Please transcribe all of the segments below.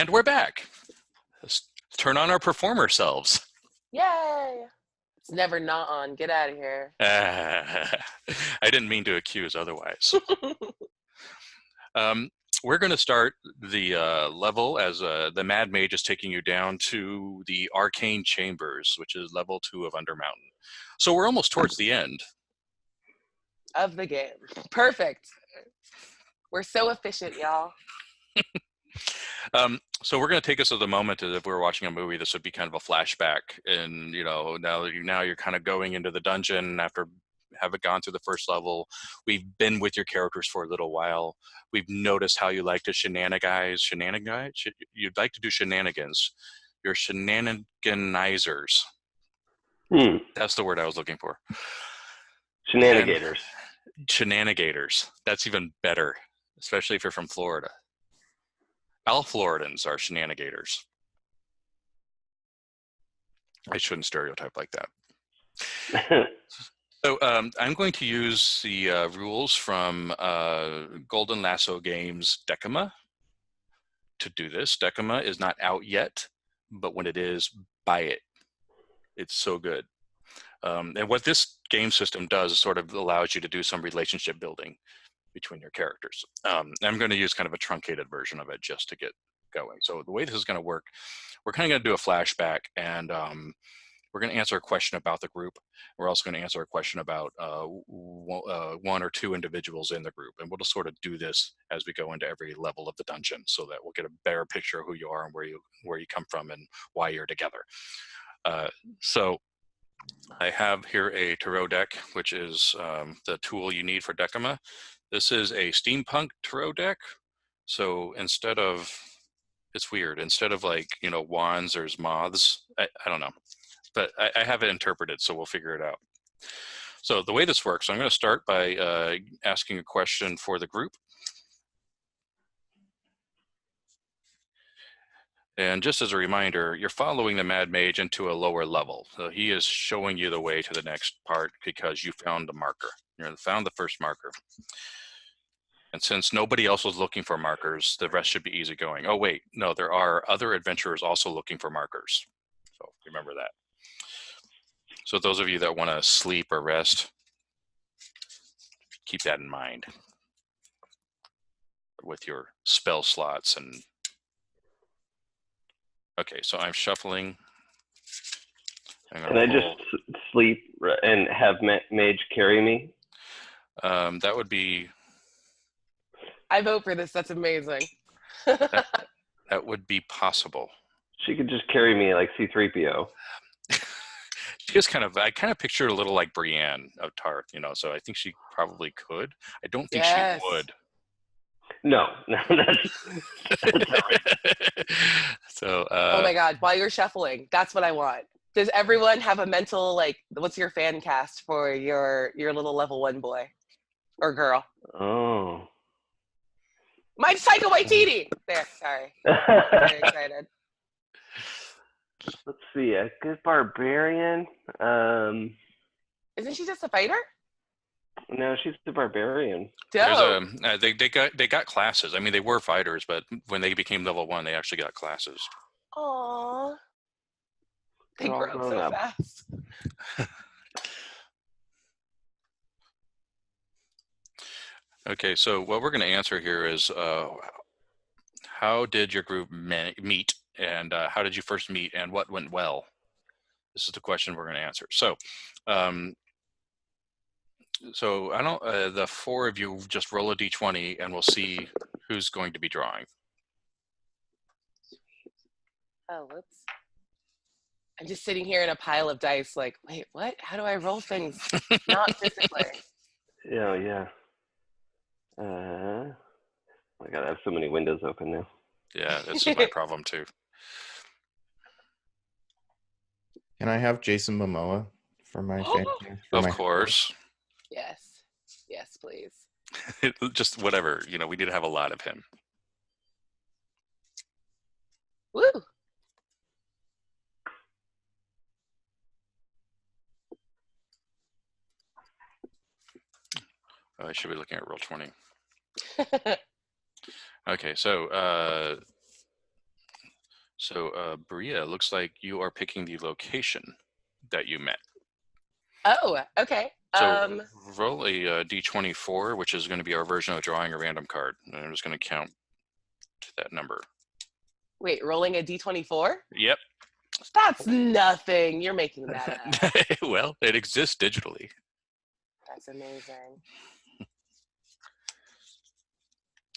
And we're back. Let's turn on our performer selves. Yay! It's never not on. Get out of here. I didn't mean to accuse otherwise. We're going to start the level as the Mad Mage is taking you down to the Arcane Chambers, which is level 2 of Undermountain. So we're almost towards the end. Of the game. Perfect. We're so efficient, y'all. So we're going to take us to the moment as if we were watching a movie. This would be kind of a flashback. And, now you're kind of going into the dungeon after having gone through the first level. We've been with your characters for a little while. We've noticed how you like to shenanigans. You'd like to do shenanigans. You're shenaniganizers. That's the word I was looking for. Shenanigators. Shenanigators. That's even better, especially if you're from Florida. All Floridans are shenanigators. I shouldn't stereotype like that. So I'm going to use the rules from Golden Lasso Games Decima to do this. Decima is not out yet, but when it is, buy it. It's so good. And what this game system does is sort of allows you to do some relationship building between your characters. I'm going to use kind of a truncated version of it just to get going. So the way this is going to work, we're kind of going to do a flashback, and we're going to answer a question about the group. We're also going to answer a question about one or two individuals in the group, and we'll just sort of do this as we go into every level of the dungeon, so that we'll get a better picture of who you are and where you come from and why you're together. So I have here a tarot deck, which is the tool you need for Decima. This is a steampunk tarot deck. So instead of, it's weird, instead of wands, there's moths. I don't know, but I have it interpreted, so we'll figure it out. So the way this works, I'm going to start by asking a question for the group. And just as a reminder, you're following the Mad Mage into a lower level. So he is showing you the way to the next part because you found the marker. You found the first marker. And since nobody else was looking for markers, the rest should be easy going. Oh, wait, no, there are other adventurers also looking for markers. So remember that. So those of you that want to sleep or rest, keep that in mind with your spell slots. Okay, so I'm shuffling. Can I just sleep and have Mage carry me? That would be... I vote for this. That's amazing. that would be possible. She could just carry me like C-3PO. I kind of picture a little like Brienne of Tarth, so I think she probably could. I don't think she would. No, that's all right. So, oh my God, while you're shuffling, that's what I want. Does everyone have a mental, what's your fan cast for your little level 1 boy or girl? Oh. Mine's Taika Waititi! There, sorry. I'm very excited. Let's see, a good barbarian. Isn't she just a fighter? No, she's the barbarian. Dope. They got classes. I mean, they were fighters, but when they became level 1, they actually got classes. Aww. They grow up so fast. Okay, so what we're going to answer here is how did your group meet, and how did you first meet, and what went well? This is the question we're going to answer. So, the 4 of you just roll a d20, and we'll see who's going to be drawing. Oh, whoops. I'm just sitting here in a pile of dice like, wait, what? How do I roll things not physically? Yeah. Oh my God, I have so many windows open now. Yeah, this is my problem too. Can I have Jason Momoa for my family? Of course. Yes. Yes, please. Just whatever. We did have a lot of him. Woo! I should be looking at Roll20. Okay, so So, Bria, looks like you are picking the location that you met. Oh, okay. So roll a d24, which is going to be our version of drawing a random card. And I'm just going to count to that number. Wait, rolling a d24? Yep. That's nothing. You're making that up. Well, it exists digitally. That's amazing.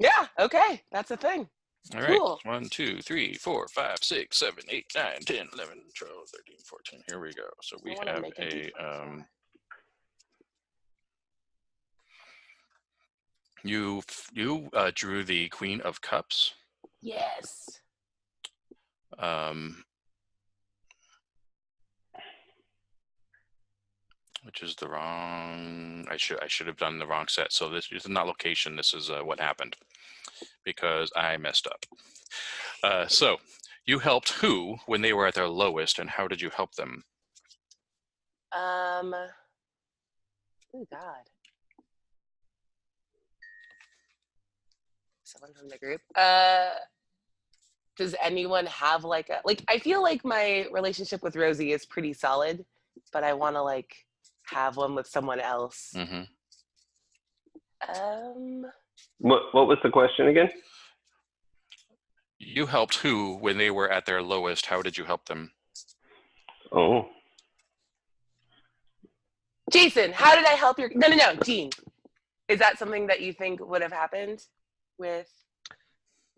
Yeah, okay. That's a thing. All right. Cool. 1, 2, 3, 4, 5, 6, 7, 8, 9, 10, 11, 12, 13, 14. Here we go. So we have you drew the Queen of Cups. Yes. Which is the wrong. I should have done the wrong set. So this is not location. This is what happened because I messed up. So you helped who when they were at their lowest, and how did you help them? Oh God. Someone from the group. Does anyone have like a I feel like my relationship with Rosie is pretty solid, but I want to have one with someone else. Mm-hmm. What was the question again? You helped who when they were at their lowest? How did you help them? Oh. Jason, how did I help your... No, Gene. Is that something that you think would have happened with...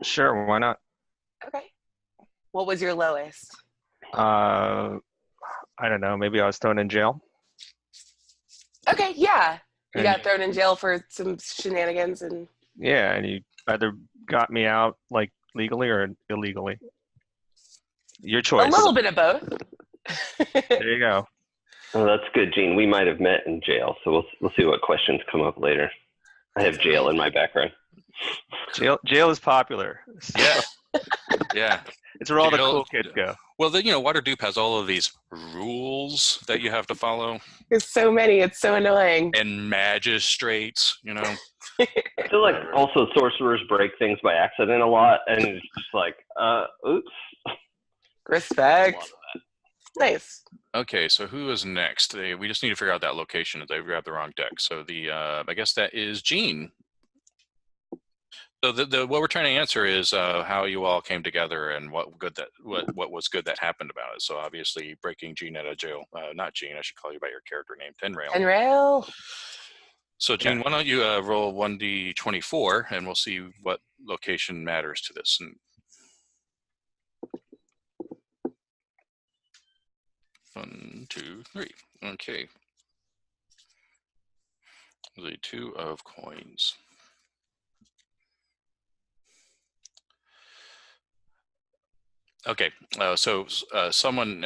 Sure, why not? Okay. What was your lowest? I don't know, maybe I was thrown in jail. Okay, yeah. You got thrown in jail for some shenanigans and... Yeah, and you either got me out legally or illegally. Your choice. A little bit of both. There you go. Oh, that's good, Gene. We might have met in jail, so we'll see what questions come up later. I have jail in my background. Jail is popular. Yeah. Yeah. It's where all the cool kids go. Well, Waterdeep has all of these rules that you have to follow. There's so many. It's so annoying. And magistrates, I feel like also sorcerers break things by accident a lot, and it's just oops. Respect. Nice. Okay, so who is next? We just need to figure out that location. They grabbed the wrong deck. So I guess that is Gene. So what we're trying to answer is how you all came together and what was good that happened about it. So obviously breaking Gene out of jail. Not Gene. I should call you by your character name, Tenrail. Tenrail. So Gene, why don't you roll 1d24 and we'll see what location matters to this. And 1, 2, 3. Okay. The 2 of coins. Okay, so someone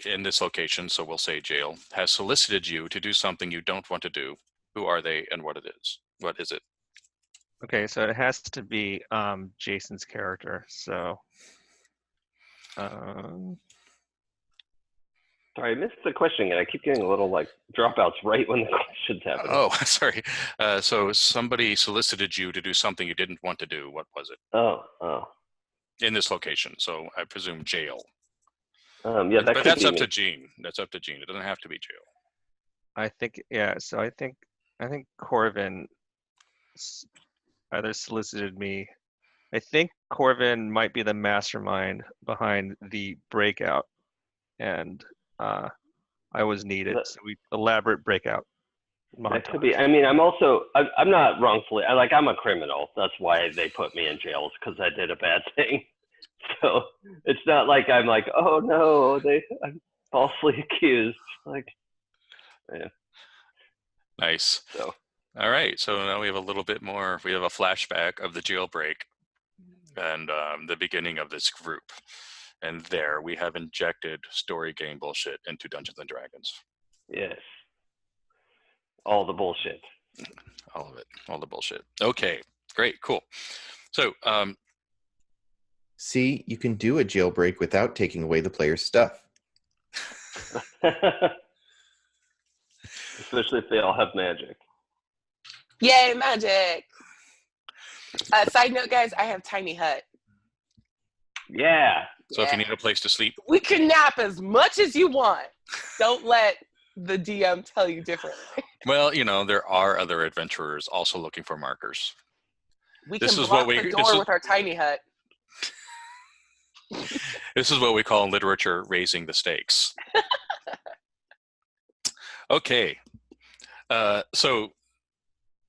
in this location, so we'll say jail, has solicited you to do something you don't want to do. Who are they and what it is? What is it? Okay, so it has to be Jason's character. So, sorry, I missed the question again. I keep getting a little dropouts right when the questions happen. Oh, sorry. So somebody solicited you to do something you didn't want to do. What was it? Oh. In this location, so I presume jail. Yeah, but that's up to Gene. That's up to Gene. It doesn't have to be jail. I think, yeah. So I think Corvin either solicited me. I think Corvin might be the mastermind behind the breakout, and I was needed. So we elaborate breakout. That could be. I mean, I'm not wrongfully. I'm a criminal. That's why they put me in jail, because I did a bad thing. So it's not like I'm oh no, I'm falsely accused. Yeah. Nice. So. All right. So now we have a little bit more. We have a flashback of the jailbreak and the beginning of this group. And there we have injected story game bullshit into Dungeons and Dragons. Yes. All the bullshit. All of it. All the bullshit. Okay. Great. Cool. So, see, you can do a jailbreak without taking away the player's stuff. Especially if they all have magic. Yay, magic. Side note, guys, I have Tiny Hut. Yeah. So if you need a place to sleep, We can nap as much as you want. Don't let the DM tell you differently. well, there are other adventurers also looking for markers. We This can is what block the door with our tiny hut. This is what we call in literature raising the stakes. Okay. So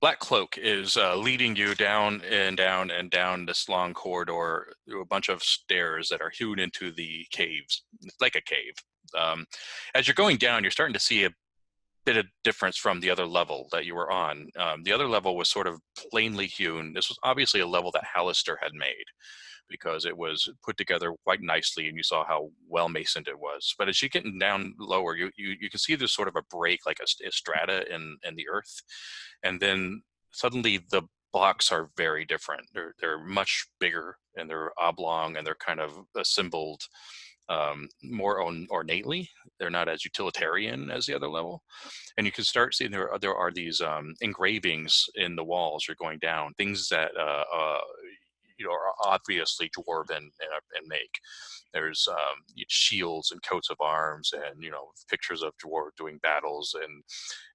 Black Cloak is leading you down and down and down this long corridor through a bunch of stairs that are hewn into the caves. It's like a cave. As you're going down, you're starting to see a bit of difference from the other level that you were on. The other level was sort of plainly hewn. This was obviously a level that Hallister had made, because it was put together quite nicely, and you saw how well masoned it was. But as you're getting down lower, you can see there's sort of a break, like a strata in the earth, and then suddenly the blocks are very different. They're much bigger, and they're oblong, and they're kind of assembled more ornately. They're not as utilitarian as the other level, and you can start seeing there are these engravings in the walls. You're going down, things that are obviously dwarven and make. There's shields and coats of arms, and pictures of dwarf doing battles,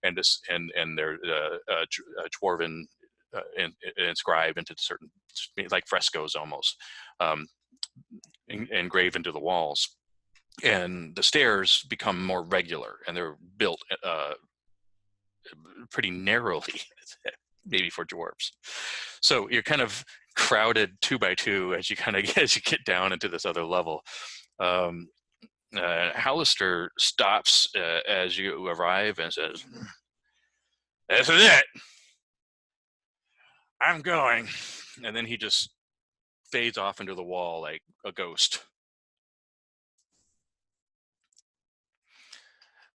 and they're dwarven inscribed into certain, like frescoes almost, engraved into the walls. And the stairs become more regular, and they're built pretty narrowly, maybe for dwarves. So you're kind of crowded 2 by 2 as you get down into this other level. Hallister stops as you arrive and says, "This is it. I'm going." And then he just fades off into the wall like a ghost.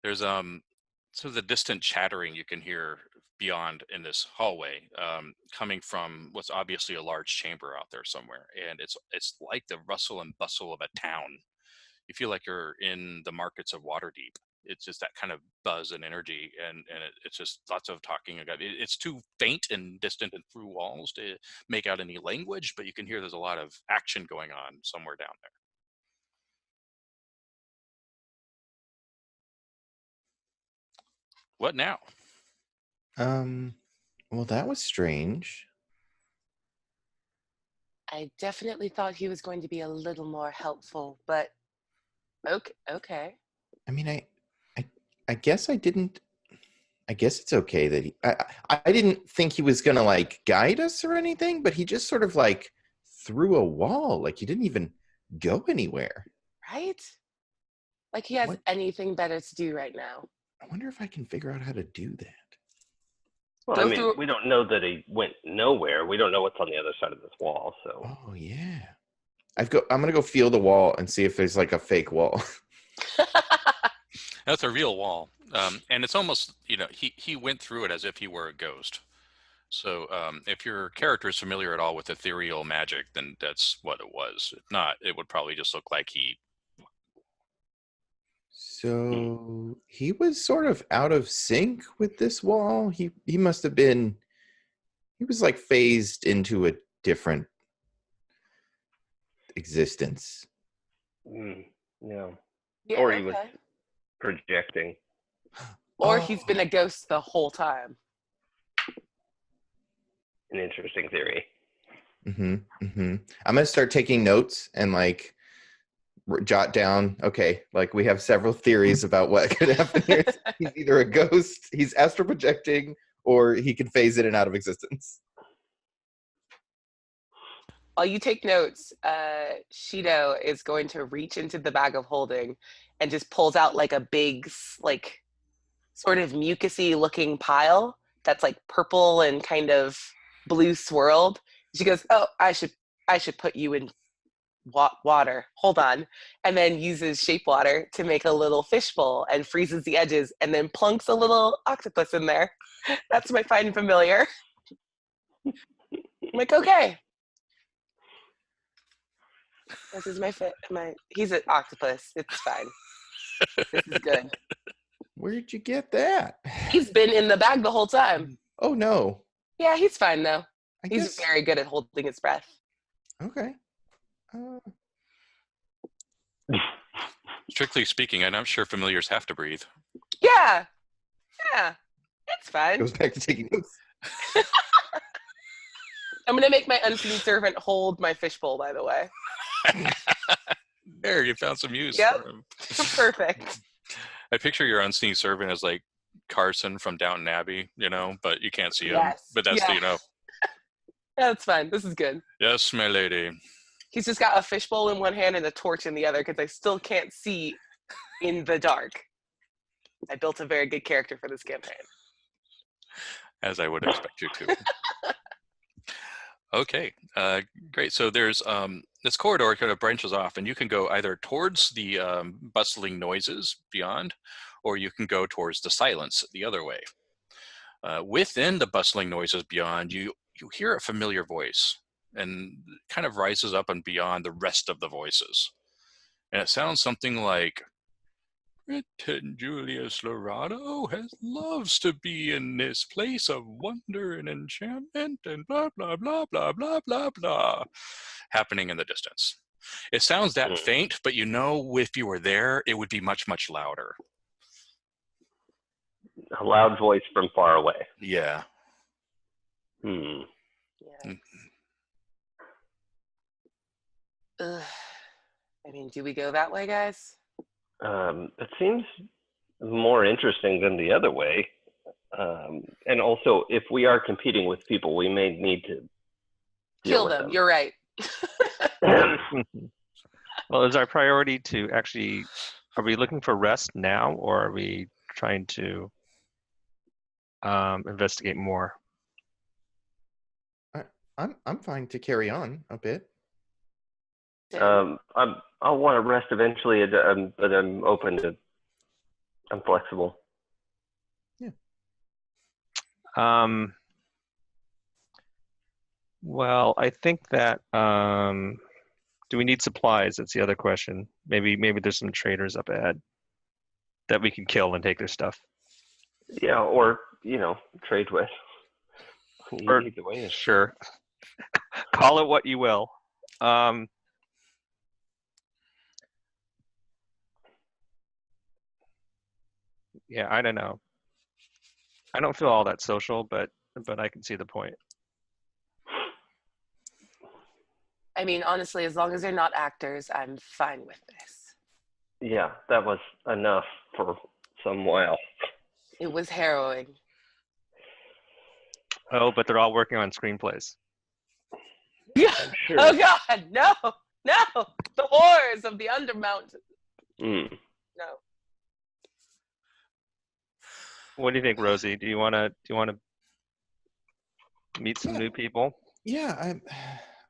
There's sort of the distant chattering you can hear beyond in this hallway, coming from what's obviously a large chamber out there somewhere, and it's like the rustle and bustle of a town. You feel like you're in the markets of Waterdeep. It's just that kind of buzz and energy, and it's just lots of talking. It's too faint and distant and through walls to make out any language, but you can hear there's a lot of action going on somewhere down there. What now? Well, that was strange. I definitely thought he was going to be a little more helpful, but okay. I mean, I guess I didn't. I guess it's okay that I didn't think he was gonna like guide us or anything, but he just sort of like threw a wall. Like he didn't even go anywhere. Right? Like he has anything better to do right now. I wonder if I can figure out how to do that. Well, we don't know that he went nowhere. We don't know what's on the other side of this wall. So. Oh yeah. I'm gonna go feel the wall and see if there's like a fake wall. That's a real wall, and it's almost he went through it as if he were a ghost. So if your character is familiar at all with ethereal magic, then that's what it was. If not, it would probably just look like he. So he was sort of out of sync with this wall. He must have been. He was like phased into a different existence. Yeah. Yeah, Or he was projecting. Or he's been a ghost the whole time. An interesting theory. I'm gonna start taking notes and like jot down. Okay, like we have several theories about what could happen here. He's either a ghost, he's astral projecting, or he can phase in and out of existence. While you take notes, Shido is going to reach into the bag of holding and just pulls out like a big, like, sort of mucusy looking pile that's like purple and kind of blue swirled. She goes, "Oh, I should put you in water. Hold on." And then uses shape water to make a little fishbowl and freezes the edges and then plunks a little octopus in there. That's my fine familiar. I'm like, okay. This is he's an octopus. It's fine. This is good. Where'd you get that? He's been in the bag the whole time. Oh no. Yeah, he's fine though. I He's guess... very good at holding his breath. Okay. Strictly speaking, I'm not sure familiars have to breathe. Yeah. It's fine. Goes back to taking notes. I'm gonna make my unseen servant hold my fishbowl, by the way. There, you found some use Yep. for him. Perfect. I picture your unseen servant as like Carson from Downton Abbey, but you can't see him. Yes. But that's Yeah, that's fine. This is good. Yes, my lady. He's just got a fishbowl in one hand and a torch in the other because I still can't see in the dark. I built a very good character for this campaign. As I would expect you to. Okay, great. So there's this corridor kind of branches off, and you can go either towards the bustling noises beyond, or you can go towards the silence the other way. Within the bustling noises beyond, you hear a familiar voice, and it kind of rises up and beyond the rest of the voices. And it sounds something like, Written Julius Lorado loves to be in this place of wonder and enchantment and blah, blah, blah, blah, blah, blah, blah, happening in the distance. It sounds that faint, but if you were there, it would be much, much louder. A loud voice from far away. Yeah. Hmm. Yeah. Ugh. I mean, do we go that way, guys? It seems more interesting than the other way. And also, if we are competing with people, we may need to Kill them. You're right. Well, is our priority to actually, are we looking for rest now, or are we trying to investigate more? I'm fine to carry on a bit. I'll want to rest eventually, but I'm open to. I'm flexible. Yeah. Well, I think that do we need supplies? That's the other question. Maybe there's some traders up ahead that we can kill and take their stuff. Yeah, or trade with. Or, either way. Sure. Call it what you will. Yeah, I don't know. I don't feel all that social, but I can see the point. I mean, honestly, as long as they're not actors, I'm fine with this. Yeah, that was enough for some while. It was harrowing. Oh, but they're all working on screenplays. Yeah. Sure. Oh God, no. The horrors of the Undermountain. Mm. No. What do you think, Rosie? Do you want to meet some new people? Yeah,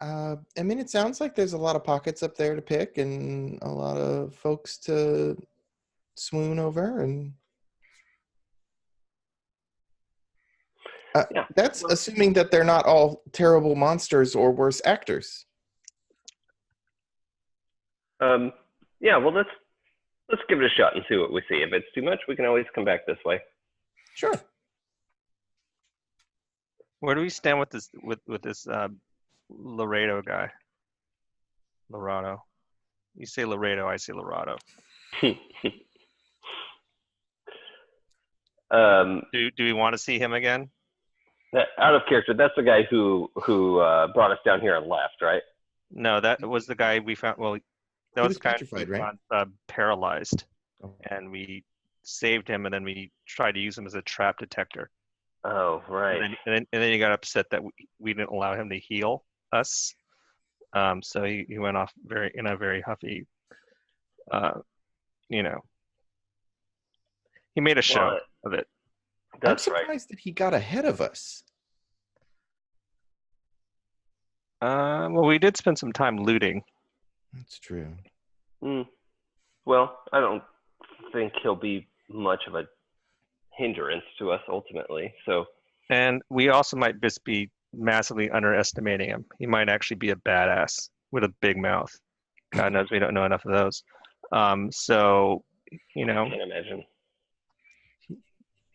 I mean, it sounds like there's a lot of pockets up there to pick and a lot of folks to swoon over, and that's assuming that they're not all terrible monsters or worse actors. Yeah, well, let's give it a shot and see what we see. If it's too much, we can always come back this way. Sure. Where do we stand with this Laredo guy? Lorado. You say Laredo, I say Lorado. Do we want to see him again? Out of character, that's the guy who brought us down here and left, right? No, that was the guy we found. Well, that was the guy petrified, we right? found, paralyzed, Oh. and we saved him, and then we tried to use him as a trap detector. Oh, right. And then he got upset that we didn't allow him to heal us. So he went off in a very huffy, he made a show of it. That's I'm surprised that he got ahead of us. Well, we did spend some time looting. That's true. Well, I don't think he'll be much of a hindrance to us ultimately. So, and we also might just be massively underestimating him. He might actually be a badass with a big mouth. God knows we don't know enough of those. So, I can't imagine.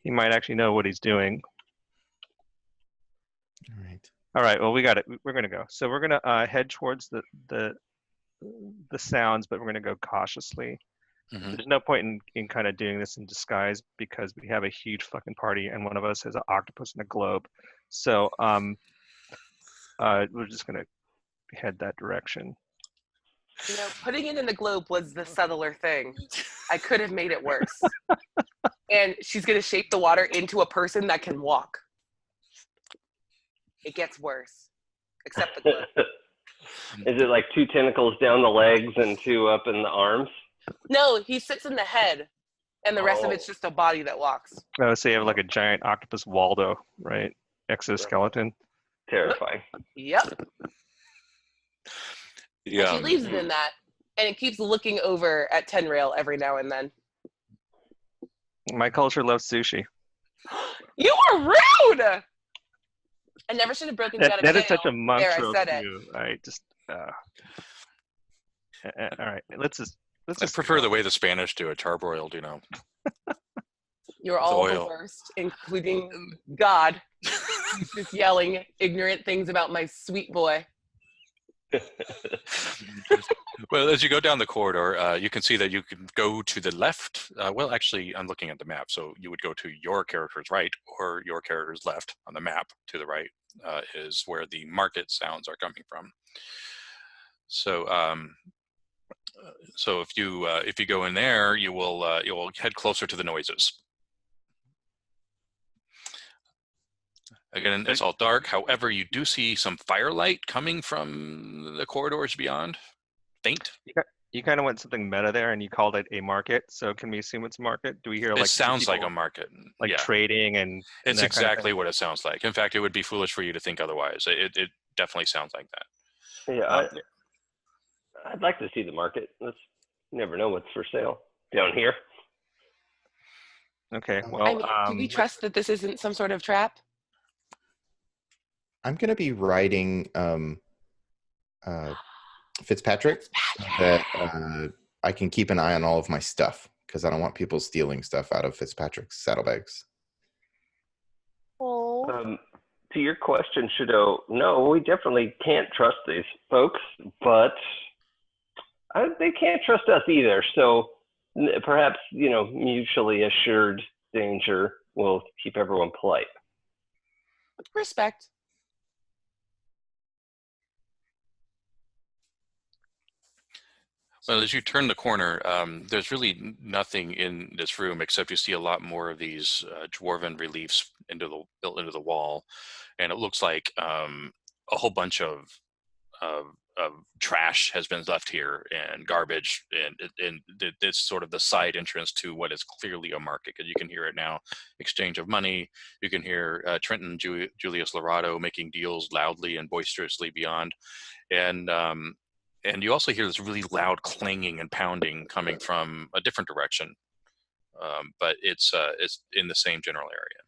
He might actually know what he's doing. All right. All right. Well, we got it. We're gonna go. So we're gonna head towards the the sounds, but we're going to go cautiously. Mhm. There's no point in kind of doing this in disguise because we have a huge fucking party and one of us has an octopus and a globe. So we're just gonna head that direction. You know, putting it in the globe was the subtler thing. I could have made it worse. And she's going to shape the water into a person that can walk. It gets worse. Except the globe. Is it like 2 tentacles down the legs and 2 up in the arms? No, he sits in the head. And the rest of Oh. it's just a body that walks. Oh, so you have like a giant octopus Waldo, right? Exoskeleton. Terrifying. Yep. Yeah. And she leaves it in that. And it keeps looking over at Tenrail every now and then. My culture loves sushi. You were rude! I never should have broken you out of That jail. is such a monk There, I trope said it. too. I just all right. Let's just I prefer the way the Spanish do it, charbroiled, you know. You're all the oil. worst, including God. He's just yelling ignorant things about my sweet boy. Well, as you go down the corridor, you can see that you can go to the left. Well, actually, I'm looking at the map, so you would go to your character's right or your character's left on the map. To the right is where the market sounds are coming from. So, so if you go in there, you will head closer to the noises. Again, it's all dark. However, you do see some firelight coming from the corridors beyond. Faint. You kind of went something meta there, and you called it a market. So can we assume it's a market? Do we hear like It sounds like people, a market. like yeah. trading and It's that exactly kind of what it sounds like. In fact, it would be foolish for you to think otherwise. It definitely sounds like that. Yeah, I'd like to see the market. You never know what's for sale down here. Okay. I Well, mean, do we trust that this isn't some sort of trap? I'm gonna be writing Fitzpatrick that I can keep an eye on all of my stuff because I don't want people stealing stuff out of Fitzpatrick's saddlebags. Oh. To your question, Shadow, no, we definitely can't trust these folks, but they can't trust us either. So perhaps, mutually assured danger will keep everyone polite. Respect. Well, as you turn the corner, there's really nothing in this room except you see a lot more of these dwarven reliefs built into the wall, and it looks like a whole bunch of trash has been left here and garbage, and it's sort of the side entrance to what is clearly a market because you can hear it now. Exchange of money. You can hear Trenton Julius Lorado making deals loudly and boisterously beyond, and you also hear this really loud clanging and pounding coming from a different direction, but it's in the same general area.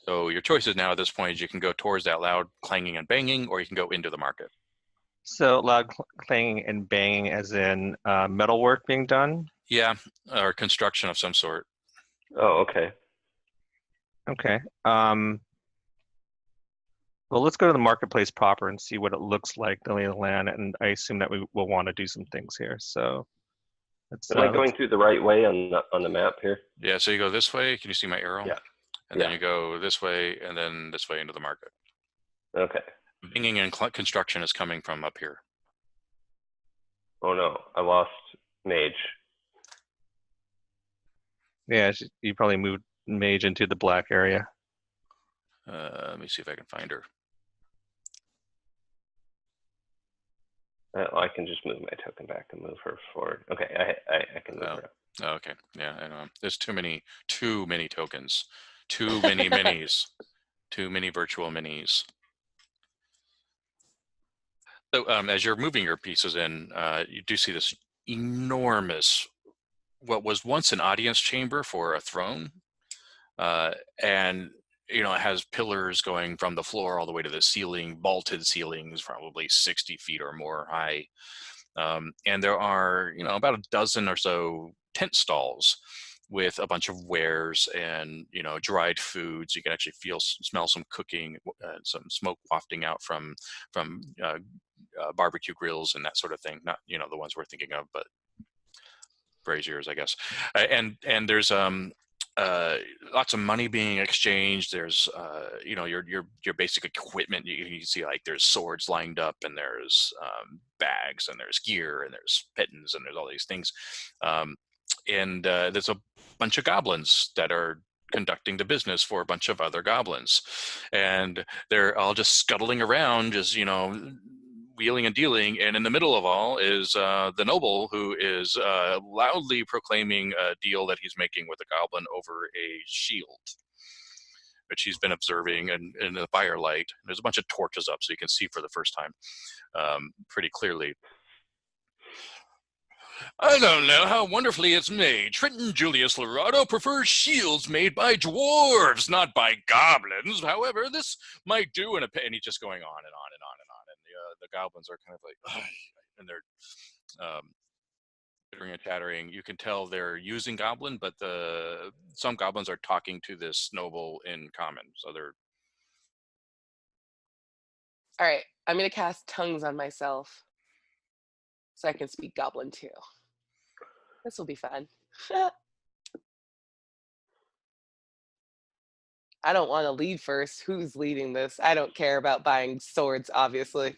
So your choices now at this point is you can go towards that loud clanging and banging, or you can go into the market. So loud clanging and banging, as in metalwork being done. Yeah, or construction of some sort. Oh, okay. Okay. Well, let's go to the marketplace proper and see what it looks like, the lay of the land, and I assume that we will want to do some things here. So, am I going through the right way on the map here? Yeah. So you go this way. Can you see my arrow? Yeah. And then you go this way, and then this way into the market. Okay. Banging and construction is coming from up here. Oh no, I lost Mage. Yeah, you probably moved Mage into the black area. Let me see if I can find her. I can just move my token back and move her forward. Okay, I can move her up. Oh, okay. Yeah, I know. There's too many tokens, too many minis, too many virtual minis. So as you're moving your pieces in, you do see this enormous, what was once an audience chamber for a throne, and it has pillars going from the floor all the way to the ceiling, vaulted ceilings, probably 60 feet or more high. And there are, about a dozen or so tent stalls with a bunch of wares and dried foods. You can actually smell some cooking, some smoke wafting out from barbecue grills and that sort of thing. Not the ones we're thinking of, but braziers, I guess. And there's lots of money being exchanged. There's your basic equipment. You see like there's swords lined up, and there's bags, and there's gear, and there's pittons, and there's all these things. And there's a bunch of goblins that are conducting the business for a bunch of other goblins, and they're all just scuttling around, just wheeling and dealing. And in the middle of all is the noble, who is loudly proclaiming a deal that he's making with a goblin over a shield, which he's been observing in the firelight. There's a bunch of torches up, so you can see for the first time pretty clearly. I don't know how wonderfully it's made. Trenton Julius Lorado prefers shields made by dwarves, not by goblins. However, this might do and he's just going on and on and on and on. And the goblins are kind of like, ugh, and they're chittering and chattering. You can tell they're using goblin, but some goblins are talking to this noble in common. So they're... All right, I'm going to cast tongues on myself so I can speak goblin too. This will be fun. I don't want to lead first. Who's leading this? I don't care about buying swords, obviously.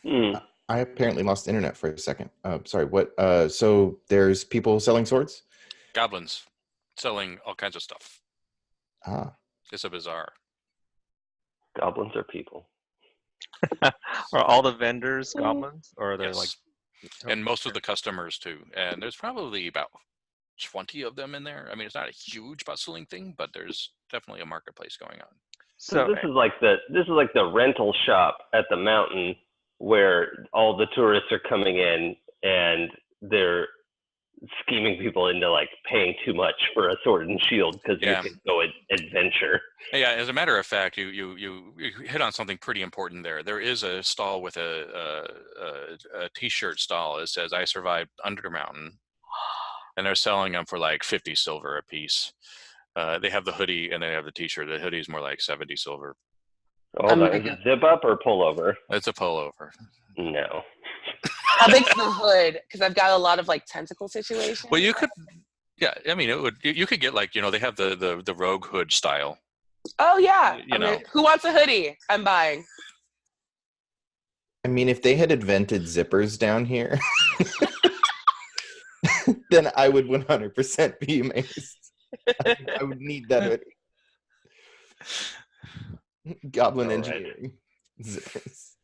I apparently lost internet for a second. Sorry, what? So there's people selling swords? Goblins selling all kinds of stuff. Ah. It's a bazaar. Goblins are people. Are all the vendors goblins? Or are there Yes. And most of the customers too. And there's probably about 20 of them in there. I mean, it's not a huge bustling thing, but there's definitely a marketplace going on. So this is like the rental shop at the mountain where all the tourists are coming in and they're scheming people into like paying too much for a sword and shield because you can go adventure. Yeah, as a matter of fact, you hit on something pretty important there. There is a stall with a T-shirt stall that says "I survived Undermountain," and they're selling them for like 50 silver a piece. They have the hoodie and they have the T-shirt. The hoodie is more like 70 silver. Oh, is it zip up or pullover? It's a pullover. No. How big's the hood? Because I've got a lot of like tentacle situations. Well, you could, yeah. I mean, it would. You could get like they have the rogue hood style. Oh yeah. Who wants a hoodie? I'm buying. I mean, if they had invented zippers down here, then I would 100% be amazed. I would need that hoodie. Goblin engineering. Zippers.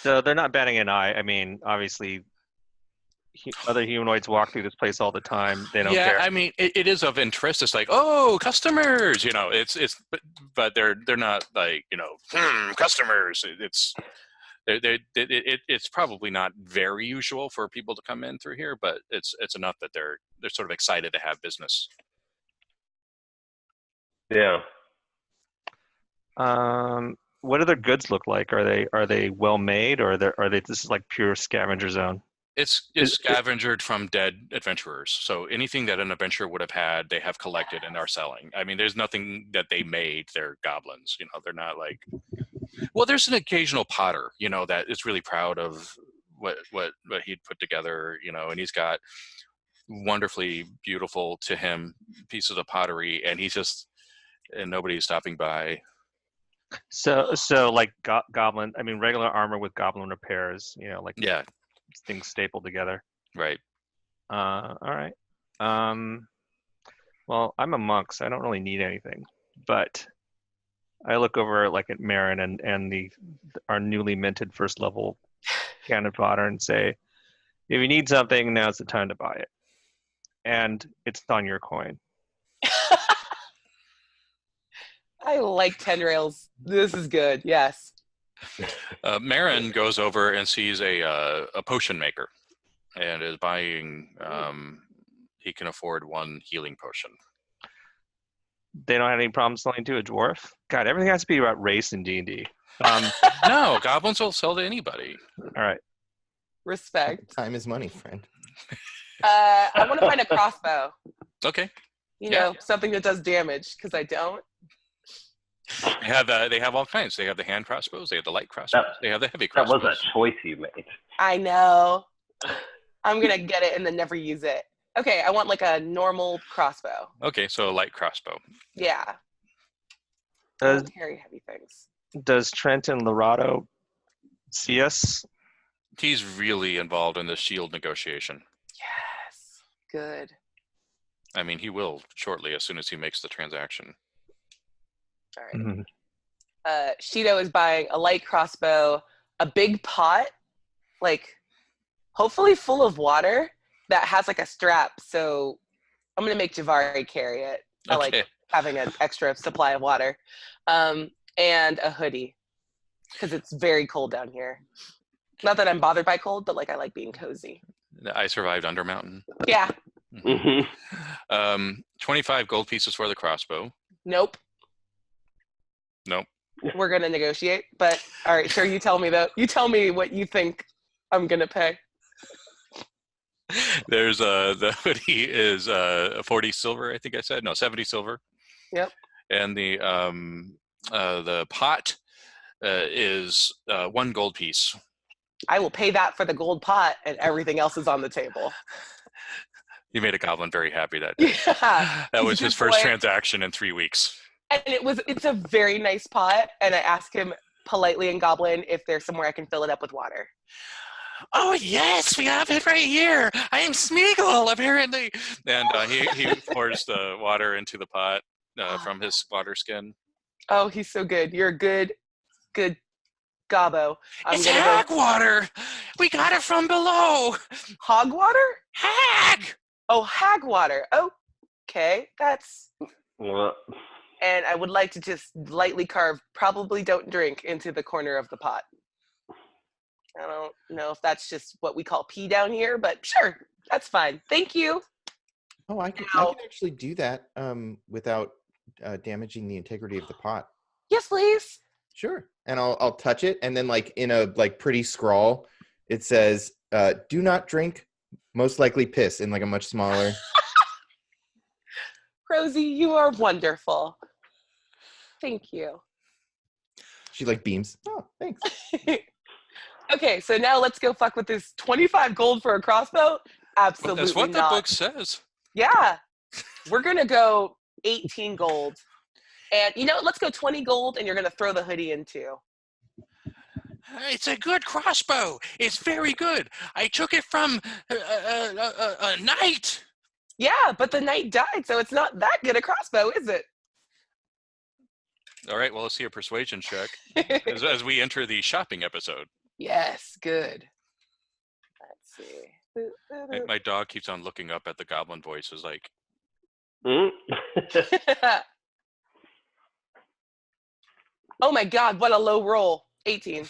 So they're not batting an eye. I mean, obviously, other humanoids walk through this place all the time. They don't care. Yeah, I mean, it is of interest. It's like, oh, customers. But they're not like customers. It's probably not very usual for people to come in through here, but it's enough that they're sort of excited to have business. Yeah. What do their goods look like? Are they well made, or are they this is like pure scavenger zone? It's scavengered from dead adventurers. So anything that an adventurer would have had, they have collected and are selling. I mean, there's nothing that they made. They're goblins. They're not like. Well, there's an occasional potter, that is really proud of what he'd put together, and he's got wonderfully beautiful to him pieces of pottery, and and nobody's stopping by. So like goblin. I mean, regular armor with goblin repairs. Things stapled together. Right. All right. Well, I'm a monk, so I don't really need anything. But I look over like at Marin and our newly minted first level cannon fodder and say, if you need something, now's the time to buy it. And it's on your coin. I like 10 rails. This is good. Yes. Marin goes over and sees a potion maker and is buying. He can afford one healing potion. They don't have any problem selling to a dwarf? God, everything has to be about race in D&D. No, goblins will sell to anybody. All right. Respect. Time is money, friend. I want to find a crossbow. Okay. You Yeah. know, something that does damage, because I don't. They have all kinds. They have the hand crossbows. They have the light crossbows. They have the heavy That crossbows. was a choice you made. I know. I'm going to get it and then never use it. Okay, I want like a normal crossbow. Okay, so a light crossbow. Yeah. I Does don't carry heavy things. does Trenton Lorado see us? He's really involved in the shield negotiation. Yes. Good. I mean, he will shortly as soon as he makes the transaction. All right. Mhm. Shido is buying a light crossbow, a big pot, like hopefully full of water that has like a strap. So I'm going to make Javari carry it. I Okay. like having an extra supply of water. And a hoodie because it's very cold down here. Not that I'm bothered by cold, but like I like being cozy. I survived Undermountain. Yeah. Mm-hmm. 25 gold pieces for the crossbow. Nope. Nope. We're going to negotiate. But all right, sure. You tell me though. You tell me what you think I'm going to pay. There's the hoodie is 40 silver, I think I said. No, 70 silver. Yep. And the pot is 1 gold piece. I will pay that for the gold pot and everything else is on the table. You made a goblin very happy that day. Yeah. That was He's a his good first boy. transaction in 3 weeks. And it's a very nice pot. And I asked him politely in Goblin if there's somewhere I can fill it up with water. Oh yes, we have it right here. I am Smeagol, apparently. And he pours the water into the pot from his water skin. Oh, he's so good. You're a good gobbo. It's hag water. We got it from below. Hog water? Hag. Oh, hag water. Okay, that's... Well, And I would like to just lightly carve, probably don't drink, into the corner of the pot. I don't know if that's just what we call pee down here, but sure, that's fine. Thank you. Oh, I can actually do that without damaging the integrity of the pot. Yes, please. Sure. And I'll touch it, and then like in a like pretty scrawl, it says, "Do not drink. Most likely piss," in like a much smaller. Rosie, you are wonderful. Thank you. She like beams. Oh, thanks. Okay, so now let's go fuck with this 25 gold for a crossbow. Absolutely That's what not. the book says. Yeah, we're gonna go 18 gold. And you know what? Let's go 20 gold, and you're gonna throw the hoodie in too. It's a good crossbow. It's very good. I took it from a knight. Yeah, but the knight died, so it's not that good a crossbow, is it? All right, well, let's see a persuasion check as we enter the shopping episode. Yes, good. Let's see. My dog keeps on looking up at the goblin voices like, mm. Oh my god, what a low roll. 18.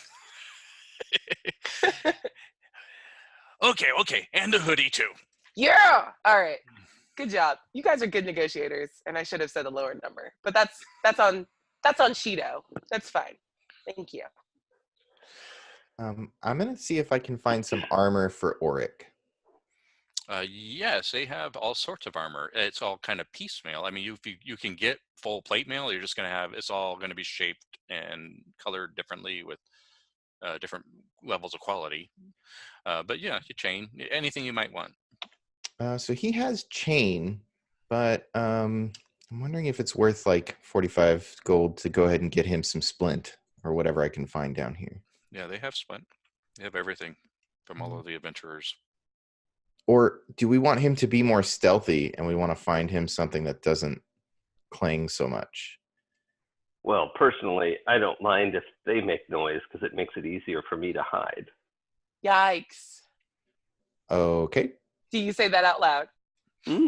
okay, and the hoodie too. Yeah! All right. Good job. You guys are good negotiators, and I should have said a lower number. But that's on Shido. That's fine. Thank you. I'm gonna see if I can find some armor for Auric. Yes, they have all sorts of armor. It's all kind of piecemeal. I mean, you can get full plate mail. You're just going to have, it's all going to be shaped and colored differently with different levels of quality. But yeah, your chain, anything you might want. So he has chain, but I'm wondering if it's worth like 45 gold to go ahead and get him some splint or whatever I can find down here. Yeah, they have splint. They have everything from all of the adventurers. Or do we want him to be more stealthy and we want to find him something that doesn't clang so much? Well, personally, I don't mind if they make noise because it makes it easier for me to hide. Yikes. Okay. Do you say that out loud? Hmm?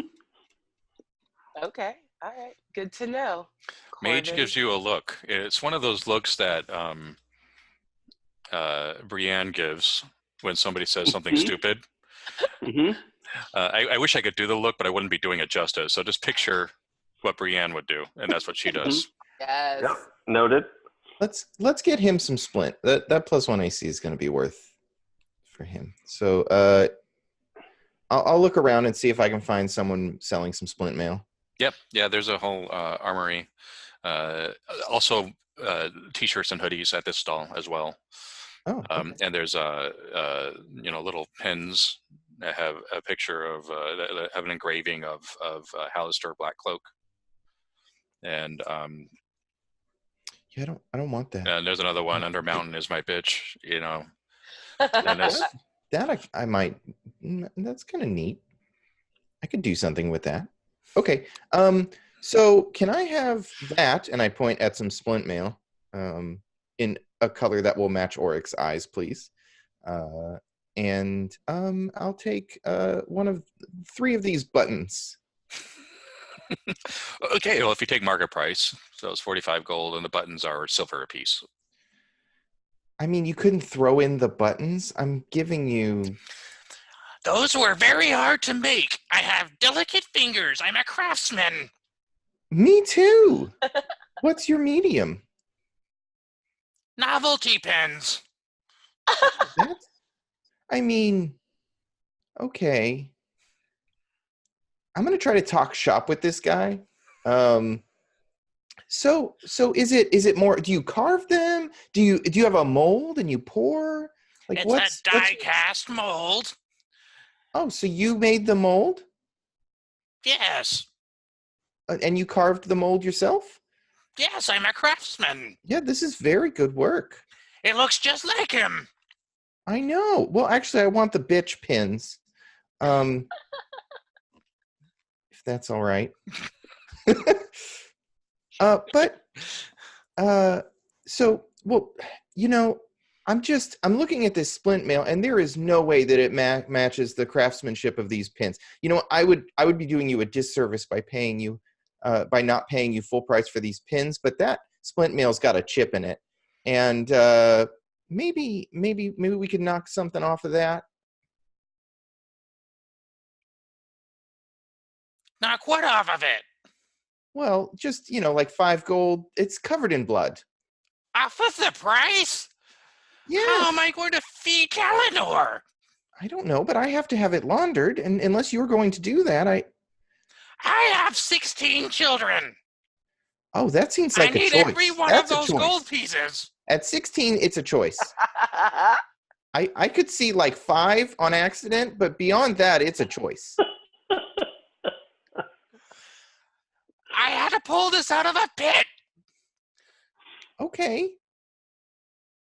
Okay. All right. Good to know. Mage Corbin. gives you a look. It's one of those looks that Brienne gives when somebody says something stupid. Mm-hmm. I wish I could do the look, but I wouldn't be doing it justice. So just picture what Brienne would do, and that's what she does. Yes. Yep. Noted. Let's get him some splint. That +1 AC is going to be worth for him. So I'll look around and see if I can find someone selling some splint mail. Yep. Yeah, there's a whole armory. Also, t-shirts and hoodies at this stall as well. Oh, okay. And there's little pins that have a picture of that have an engraving of Hallister Blackcloak. And Yeah, I don't want that. and there's another one, Undermountain is my bitch, And that's, That I might. That's kind of neat. I could do something with that. Okay. So can I have that? And I point at some splint mail, in a color that will match Oryx's eyes, please. And I'll take one of 3 of these buttons. okay, well, if you take market price, so it's 45 gold, and the buttons are silver a piece. I mean, you couldn't throw in the buttons. I'm giving you. Those were very hard to make. I have delicate fingers. I'm a craftsman. Me too. What's your medium? Novelty pens. I mean, okay. I'm gonna try to talk shop with this guy. So is it more? Do you carve them? Do you have a mold and you pour? Like It's a die-cast mold. Oh, so you made the mold? Yes. And you carved the mold yourself? Yes, I'm a craftsman. Yeah, this is very good work. It looks just like him. I know. Well, actually, I want the bitch pins. If that's all right. So, well, I'm looking at this splint mail, and there is no way that it matches the craftsmanship of these pins. I would be doing you a disservice by paying you, by not paying you full price for these pins. But that splint mail's got a chip in it, and maybe we could knock something off of that. Knock what off of it? Well, just like 5 gold. It's covered in blood. Off of the price? Yeah. How am I going to feed Eleanor? I don't know, but I have to have it laundered, and unless you're going to do that, I have 16 children. Oh, that seems like a choice. I need every one of those gold pieces. At 16, it's a choice. I could see like 5 on accident, but beyond that, it's a choice. I had to pull this out of a pit. Okay.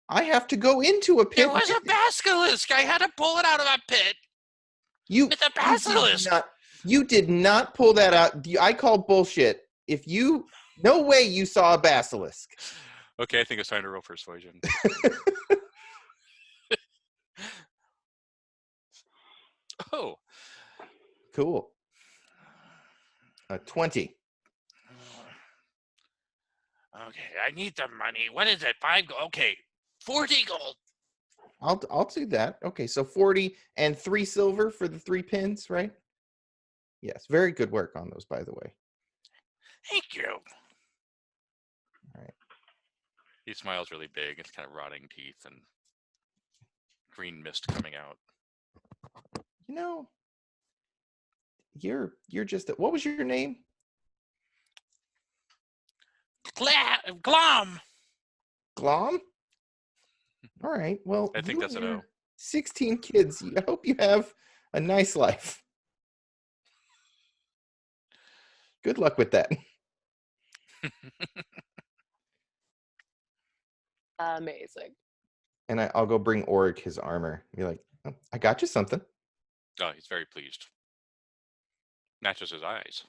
I have to go into a pit. It was a basilisk. I had to pull it out of a pit. With a basilisk. You did not pull that out. I call bullshit. No way you saw a basilisk. Okay, I think it's time to roll persuasion. Oh. Cool. 20. Okay, I need the money. What is it? 5 gold. Okay, 40 gold. I'll do that. Okay, so 40 and 3 silver for the 3 pins, right? Yes, very good work on those, by the way. Thank you. All right. He smiles really big. It's kind of rotting teeth and green mist coming out. You're just. What was your name? Glom. Glom? All right. Well, I think that's an O. 16 kids. I hope you have a nice life. Good luck with that. Amazing. And I'll go bring Orig his armor. Be like, oh, I got you something. Oh, he's very pleased. Matches his eyes.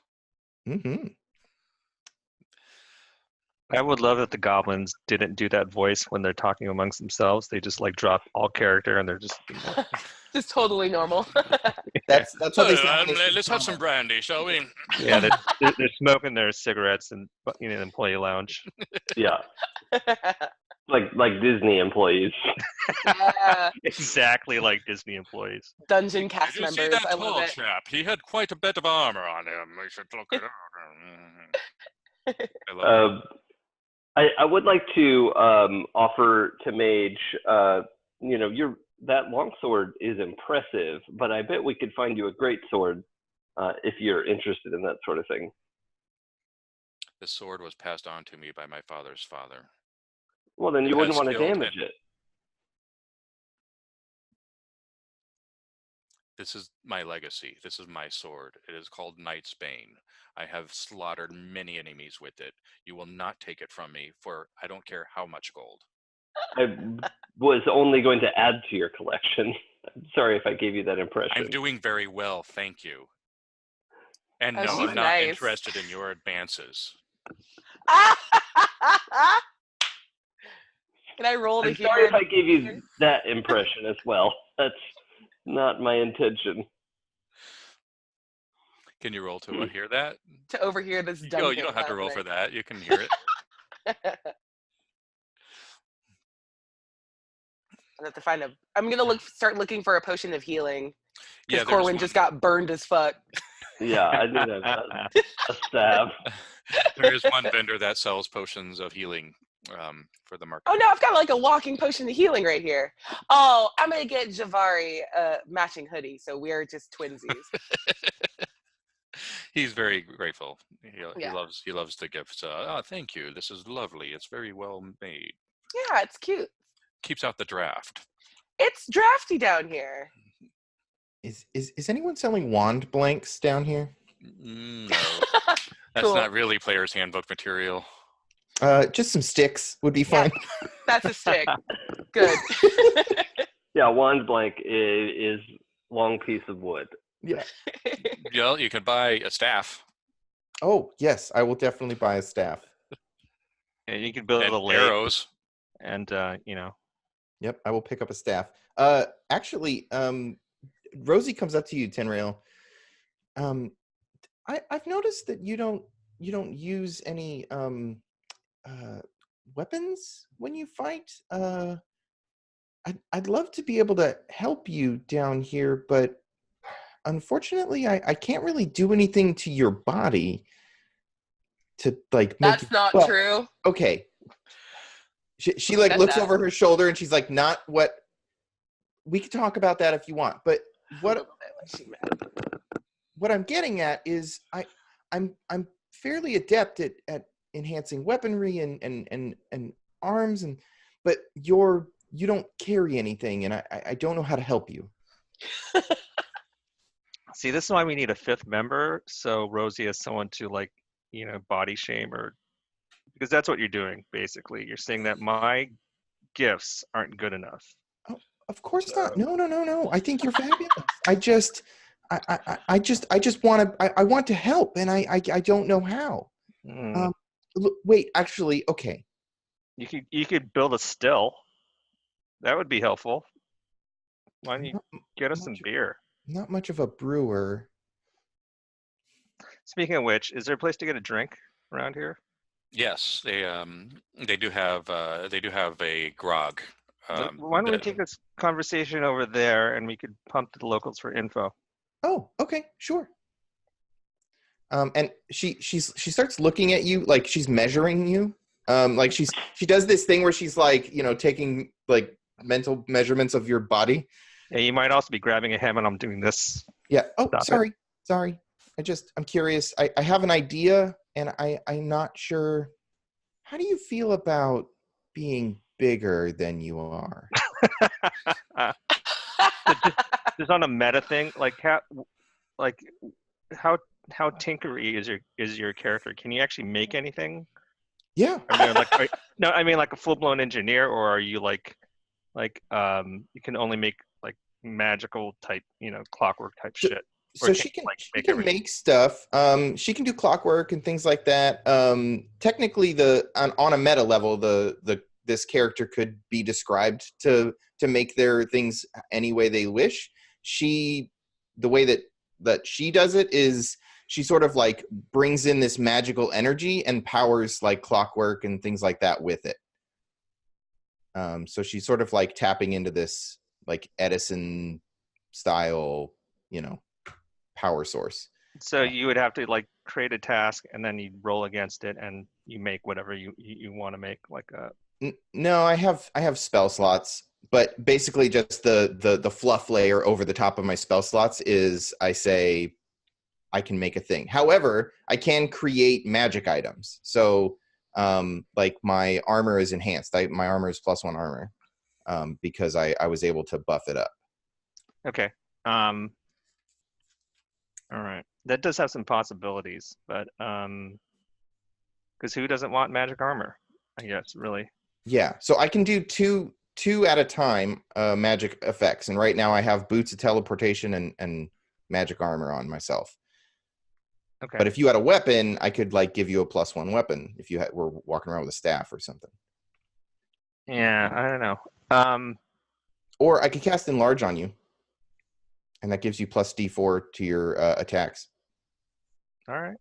Mm-hmm. I would love that the goblins didn't do that voice when they're talking amongst themselves. They just drop all character and they're just just totally normal. That's what they sound. Let's have some brandy, shall we? Yeah, they're smoking their cigarettes in the employee lounge. Yeah, like Disney employees. Yeah. Exactly like Disney employees. Dungeon cast members. See that I love tall it. chap? He had quite a bit of armor on him. We should look it over. I would like to offer to Mage. You're that longsword is impressive, but I bet we could find you a great sword if you're interested in that sort of thing. This sword was passed on to me by my father's father. Well, then you It wouldn't has want to skilled damage and- it. This is my legacy. This is my sword. It is called Knight's Bane. I have slaughtered many enemies with it. You will not take it from me for I don't care how much gold. I was only going to add to your collection. I'm sorry if I gave you that impression. I'm doing very well, thank you. And Oh, no, she's I'm not nice. interested in your advances. Can I roll to I'm hear? sorry if I gave you that impression as well. That's not my intention. Can you roll to hear that? To overhear this dumb Oh, thing you don't have to roll for happening. that. You can hear it. I have to find a. I'm gonna start looking for a potion of healing Yeah, because there's Corwin just got burned as fuck. Yeah, I did have a stab. There is one vendor that sells potions of healing for the market. Oh no, I've got like a walking potion of healing right here. Oh, I'm gonna get Javari a matching hoodie, so we're just twinsies. He's very grateful. He Yeah. loves the gifts. Oh, thank you. This is lovely. It's very well made. Yeah, it's cute. Keeps out the draft. It's drafty down here. Is anyone selling wand blanks down here? No, that's Cool. not really player's handbook material. Just some sticks would be Yeah. fine. That's a stick. Good. Yeah, wand blank is long piece of wood. Yeah. Well, you could buy a staff Oh, yes, I will definitely buy a staff. And you can build and a lake, arrows. and Yep, I will pick up a staff. Actually, Rosie comes up to you, Tenrail. I've noticed that you don't use any weapons when you fight. I'd love to be able to help you down here, but unfortunately, I can't really do anything to your body to like make That's it, not well, true. okay. She Who like said looks that? over her shoulder and she's like, not what we could talk about that if you want, but what I'm getting at is I'm fairly adept at enhancing weaponry and arms but you don't carry anything and I don't know how to help you. see, this is why we need a fifth member. So Rosie is someone to body shame, or because that's what you're doing basically. You're saying that my gifts aren't good enough. Oh, of course not. No. I think you're fabulous. I just want to. I want to help, and I don't know how. Mm. Wait, actually, okay. You could build a still. That would be helpful. Why don't you get us some beer? Not much of a brewer. Speaking of which, is there a place to get a drink around here? Yes, they do have a grog. Why don't we take this conversation over there and we could pump to the locals for info? Oh, okay, sure. And she starts looking at you like she's measuring you. Like she does this thing where she's like, taking like mental measurements of your body. Yeah, you might also be grabbing a ham and I'm doing this. Yeah. Oh, Stop it. sorry. I'm curious. I have an idea and I'm not sure. How do you feel about being bigger than you are? Just on a meta thing, how tinkery is your character? Can you actually make anything? Yeah. I mean like a full blown engineer, or are you you can only make like magical type, clockwork type shit? So she can make stuff. She can do clockwork and things like that. Technically, on a meta level, this character could be described to make their things any way they wish. The way that she does it is she sort of like brings in this magical energy and powers like clockwork and things like that with it. So she's sort of like tapping into this like Edison style, power source. So you would have to like create a task and then you roll against it and you make whatever you want to make, like a. No, I have spell slots But basically just the fluff layer over the top of my spell slots is I say I can make a thing. However, I can create magic items. So like my armor is enhanced. My armor is +1 armor because I was able to buff it up. Okay. All right. That does have some possibilities, but because who doesn't want magic armor? I guess really. Yeah. So I can do two at a time magic effects, and right now I have boots of teleportation and magic armor on myself. Okay. But if you had a weapon, I could like give you a +1 weapon if you were walking around with a staff or something. Yeah, I don't know. Or I could cast enlarge on you, and that gives you +D4 to your attacks. All right.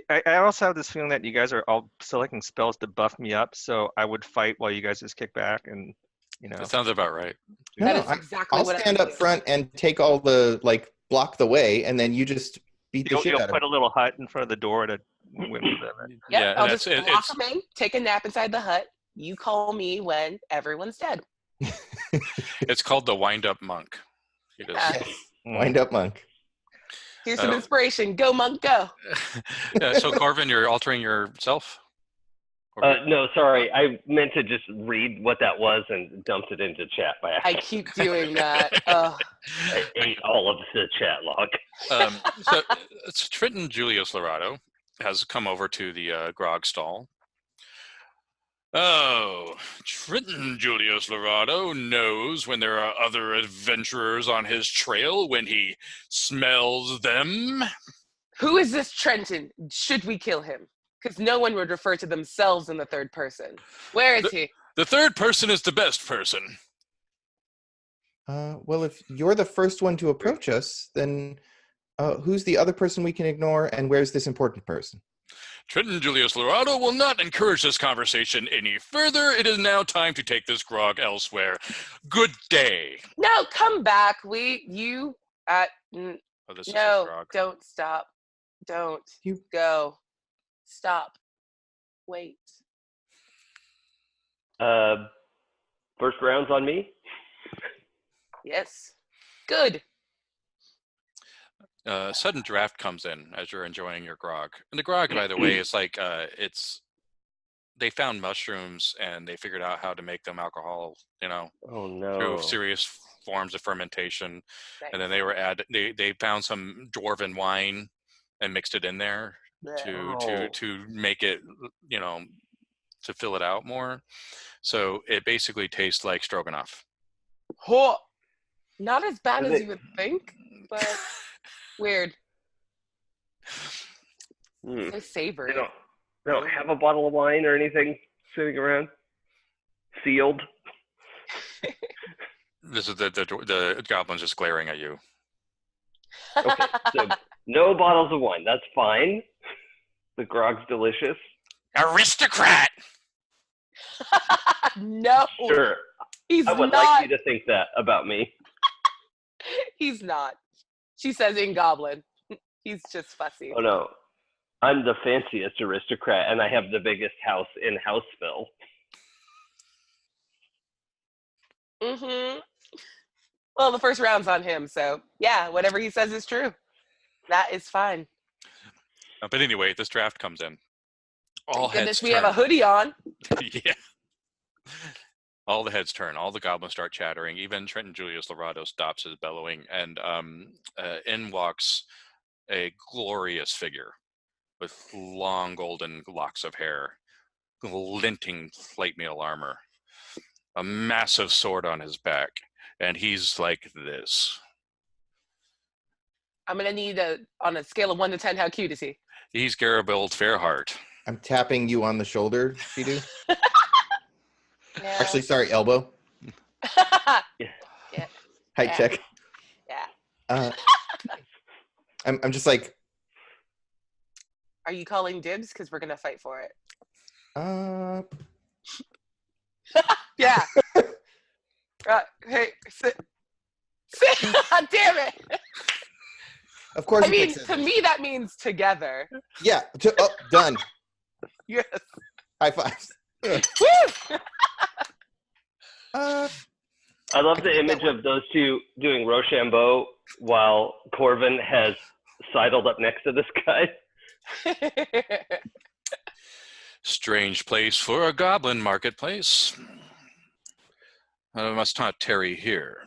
I also have this feeling that you guys are all selecting spells to buff me up, so I would fight while you guys just kick back and, you know. That sounds about right. That is exactly I'll what stand I up would do. front and take all the like block the way, and then you just beat the shit You'll out of put it. a little hut in front of the door to whip them in. Yep, Yeah, I'll and just lock them in, take a nap inside the hut. You call me when everyone's dead. it's called the wind up monk. It is. Yeah. Wind up monk. Here's some inspiration. Go, monk, go. So Corvin, you're altering yourself? No, sorry. I meant to just read what that was and dumped it into chat by I accident. keep doing that. Ugh. I ate all of the chat log. So Trenton Julius Lorado has come over to the grog stall. Oh, Trenton Julius Lorado knows when there are other adventurers on his trail when he smells them. Who is this Trenton? Should we kill him? Because no one would refer to themselves in the third person. Where is he? The third person is the best person. Well, if you're the first one to approach us, then who's the other person we can ignore, and where's this important person? Trenton Julius Lorado will not encourage this conversation any further. It is now time to take this grog elsewhere. Good day. No, come back. No, This is his grog. don't stop. Don't You- go. Stop. Wait. First round's on me. Yes. Good. Sudden draft comes in as you're enjoying your grog. And the grog, by the way, is like they found mushrooms and they figured out how to make them alcohol, Oh no. through serious forms of fermentation. Nice. And then they found some dwarven wine and mixed it in there to make it, to fill it out more. So it basically tastes like stroganoff. Oh, not as bad as you would think, but weird. So savory. They don't have a bottle of wine or anything sitting around sealed. This is the goblin's just glaring at you. Okay, so no bottles of wine. That's fine. The grog's delicious. Aristocrat! No. Sure. He's I would not. like you to think that about me. He's not. She says in Goblin. He's just fussy. Oh no. I'm the fanciest aristocrat and I have the biggest house in Houseville. Mm-hmm. Well, the first round's on him, so yeah, whatever he says is true. That is fine. But anyway, this draft comes in. All Thank goodness heads we turn. have a hoodie on. Yeah. All the heads turn. All the goblins start chattering. Even Trenton Julius Lorado stops his bellowing, and in walks a glorious figure with long golden locks of hair, glinting plate mail armor, a massive sword on his back, and he's like this. I'm gonna need on a scale of 1 to 10, how cute is he? He's Garibaldi Fairheart. I'm tapping you on the shoulder, Shidu. Yeah. Actually, sorry, elbow. Yeah. Height check. Yeah. I'm just like, Are you calling dibs? Because we're gonna fight for it. Yeah. Hey, sit. Damn it. of course. I mean, to me, that means together. Yeah. Done. Yes. High fives. Woo! I love the image of those two doing Rochambeau while Corvin has sidled up next to this guy. Strange place for a goblin marketplace. I must not tarry here.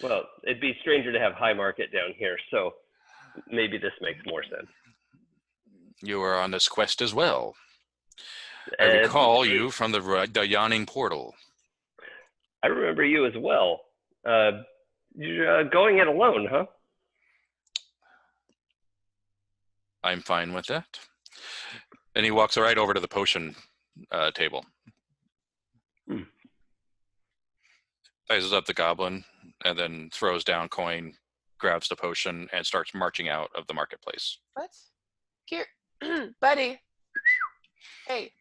Well, it'd be stranger to have High Market down here, so maybe this makes more sense. You are on this quest as well. I recall you from the Yawning Portal. I remember you as well. You're going it alone, huh? I'm fine with that. And he walks right over to the potion table. Sizes up the goblin and then throws down coin, grabs the potion, and starts marching out of the marketplace. What? Here, buddy. Hey.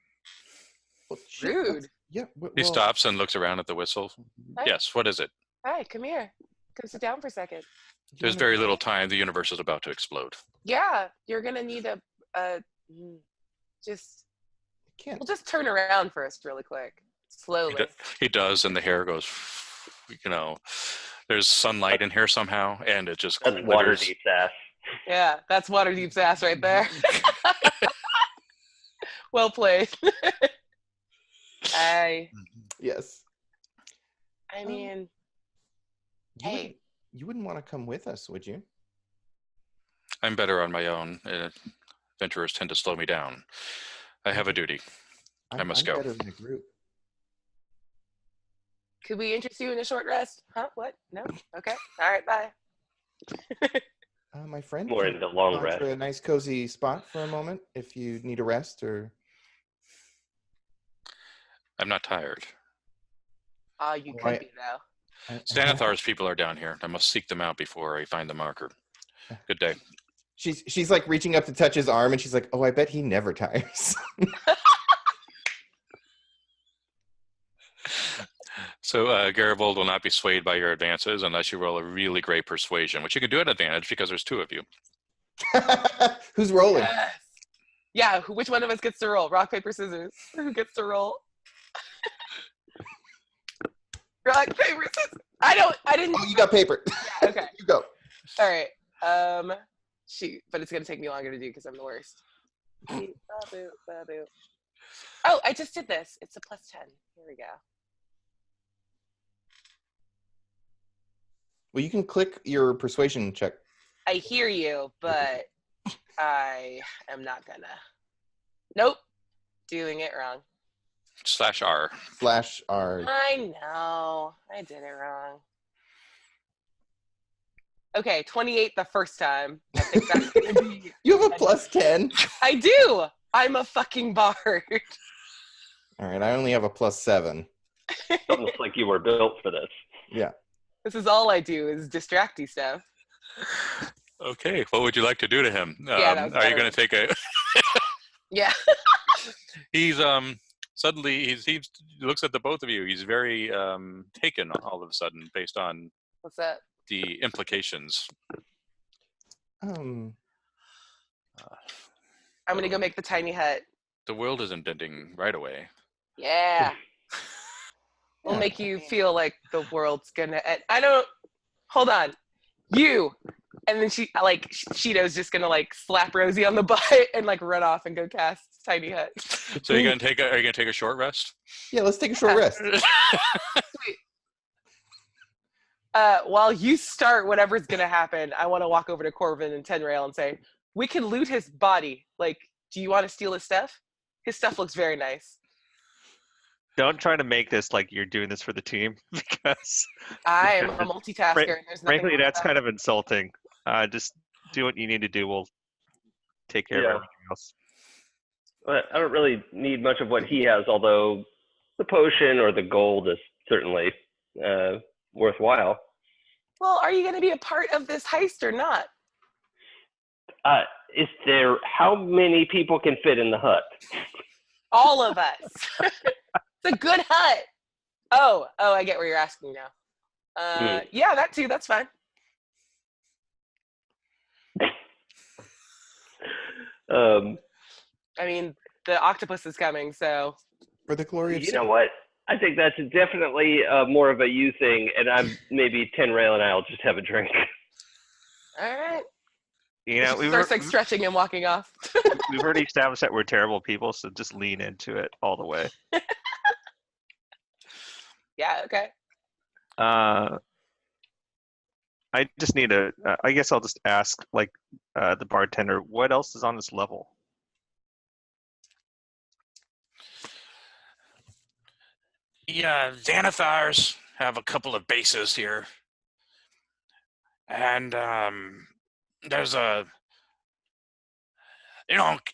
Well, shit, Rude. Yeah. He stops and looks around at the whistle. Hi. Yes, what is it? Hi, come here. Come sit down for a second. There's very little time. The universe is about to explode. Yeah, you're gonna need we'll just turn around first really quick. Slowly. He does, and the hair goes, there's sunlight in here somehow, and it just That's Waterdeep's ass. Yeah, that's Waterdeep's ass right there. Well played. Yes. I mean, you wouldn't want to come with us, would you? I'm better on my own. Adventurers tend to slow me down. I have a duty. I must go. Better in a group. Could we interest you in a short rest? Huh? What? No? Okay. All right, bye. My friend. More into long rest. For a nice cozy spot for a moment if you need a rest or. I'm not tired. You could be though. Stanithar's people are down here. I must seek them out before I find the marker. Good day. She's like reaching up to touch his arm, and she's like, "Oh, I bet he never tires." So Garibold will not be swayed by your advances unless you roll a really great persuasion, which you can do at advantage because there's two of you. Who's rolling? Yes. Yeah, which one of us gets to roll? Rock, paper, scissors. Who gets to roll? Rock, paper, scissors. I didn't. Oh, you got paper. Yeah, okay. You go. All right. Shoot, but it's gonna take me longer to do because I'm the worst. Oh, I just did this. It's a +10. Here we go. Well, you can click your persuasion check. I hear you, but I am not gonna. Nope. Doing it wrong. /R. /R. I know. I did it wrong. Okay, 28 the first time. I think that's gonna be. You have a +10. I do. I'm a fucking bard. All right, I only have a +7. Almost like you were built for this. Yeah. This is all I do is distracty stuff. Okay, what would you like to do to him? Yeah, are you going to take a? Yeah. He's suddenly he looks at the both of you. He's very taken all of a sudden based on What's that? the implications. I'm gonna go make the tiny hut. The world isn't ending right away. Yeah. We'll make you feel like the world's gonna end. Hold on. You. And then Shido's just gonna slap Rosie on the butt and run off and go cast tiny hut. So are you gonna take a short rest? Yeah, let's take a short rest. Sweet. While you start whatever's gonna happen, I want to walk over to Corvin and Tenrail and say, we can loot his body. Do you want to steal his stuff? His stuff looks very nice. Don't try to make this like you're doing this for the team, because I am a multitasker. And there's nothing frankly, that's kind of insulting. Just do what you need to do. We'll take care of everything else. But I don't really need much of what he has, although the potion or the gold is certainly worthwhile. Well, are you going to be a part of this heist or not? How many people can fit in the hut? All of us. It's a good hut. Oh, I get where you're asking now. Yeah, that too. That's fine. I mean, the octopus is coming, so. For the glory of You know what? I think that's definitely more of a you thing, and I'm maybe Tenrail and I'll just have a drink. All right. You know, She starts like stretching and walking off. we've already established that we're terrible people, so just lean into it all the way. Yeah. Okay. I just need to. I guess I'll just ask, like, the bartender, what else is on this level? Yeah, Xanathars have a couple of bases here. And there's a,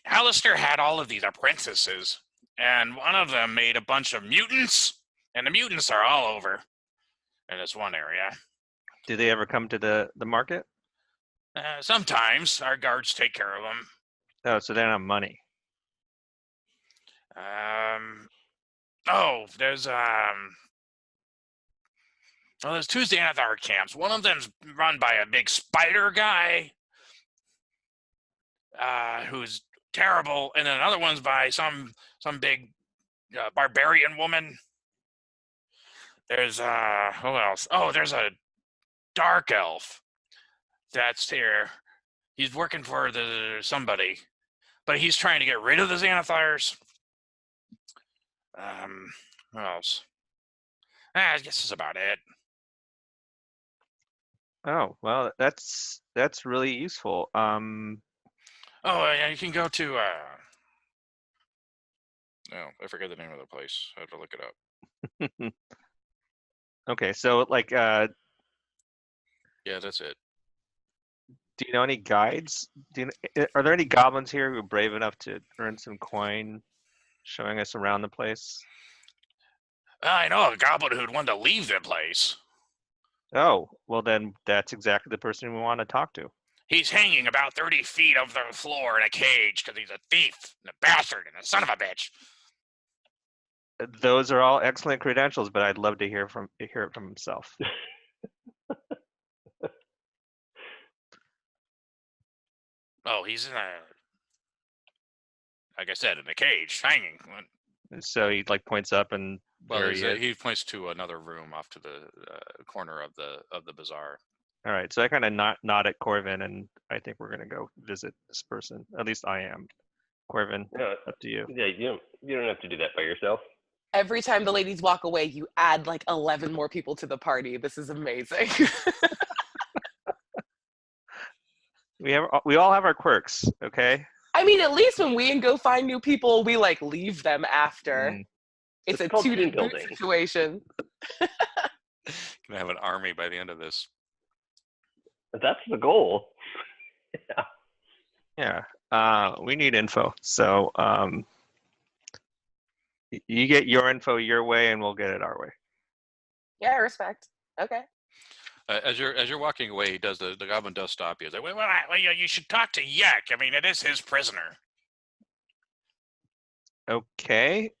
Alistair had all of these apprentices, and one of them made a bunch of mutants, and the mutants are all over in this one area. Do they ever come to the market? Sometimes our guards take care of them. Oh, so they don't have money. There's there's two Xanathar camps. One of them's run by a big spider guy, who's terrible, and then another one's by some big barbarian woman. There's who else? Oh, there's a dark elf that's here. He's working for somebody, but he's trying to get rid of the Xanathars. What else? I guess that's about it. Oh, well, that's really useful. Yeah, you can go to I forget the name of the place. I have to look it up. Okay, so like, yeah, that's it. do you know any guides? Are there any goblins here who are brave enough to earn some coin, showing us around the place? I know a goblin who'd want to leave the place. Oh, well then that's exactly the person we want to talk to. He's hanging about 30 feet off the floor in a cage because he's a thief and a bastard and a son of a bitch. Those are all excellent credentials, but I'd love to hear it from himself. Oh, he's in like I said, in a cage, hanging. So he like points up and he points to another room off to the corner of the bazaar. All right, so I kind of nod at Corvin, and I think we're gonna go visit this person. At least I am. Corvin, up to you. Yeah, you don't have to do that by yourself. Every time the ladies walk away, you add like 11 more people to the party. This is amazing. We all have our quirks, okay? I mean, at least when we go find new people, we like leave them after. It's a called two team to building situation. Gonna have an army by the end of this. That's the goal. Yeah. We need info. So you get your info your way, and we'll get it our way. Yeah, respect. Okay. As you're walking away, the goblin does stop you. He's like, wait, you should talk to Yek. I mean, it is his prisoner. Okay.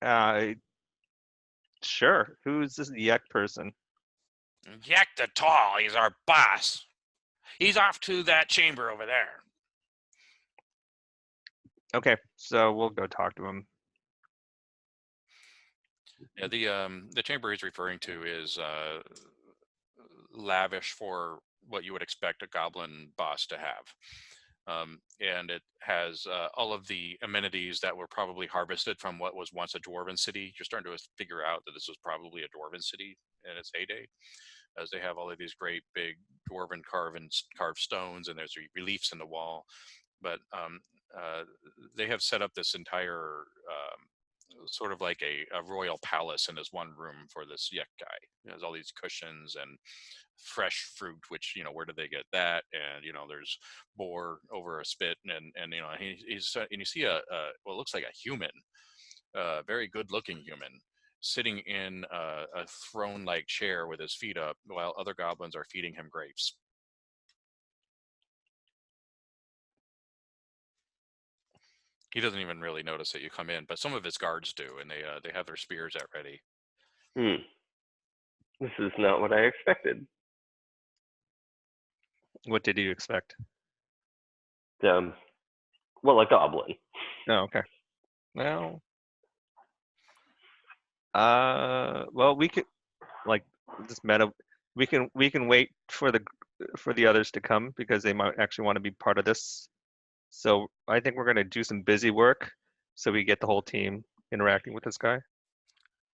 Sure. Who's this Yek person? Yek the Tall. He's our boss. He's off to that chamber over there. Okay, so we'll go talk to him. Yeah, the chamber he's referring to is lavish for what you would expect a goblin boss to have. And it has all of the amenities that were probably harvested from what was once a dwarven city. You're starting to figure out that this was probably a dwarven city in its heyday, as they have all of these great big dwarven carved stones, and there's reliefs in the wall. But they have set up this entire sort of like a royal palace in this one room for this Yek guy. It has all these cushions and fresh fruit, which, where did they get that? And, there's boar over a spit, and he's and you see what looks like a human, very good looking human, sitting in a throne-like chair with his feet up while other goblins are feeding him grapes. He doesn't even really notice that you come in, but some of his guards do, and they have their spears at ready. This is not what I expected. What did you expect? Well, a goblin. Oh, okay. Well, Well, we could like this meta. We can wait for the others to come because they might actually want to be part of this. So I think we're gonna do some busy work so we get the whole team interacting with this guy.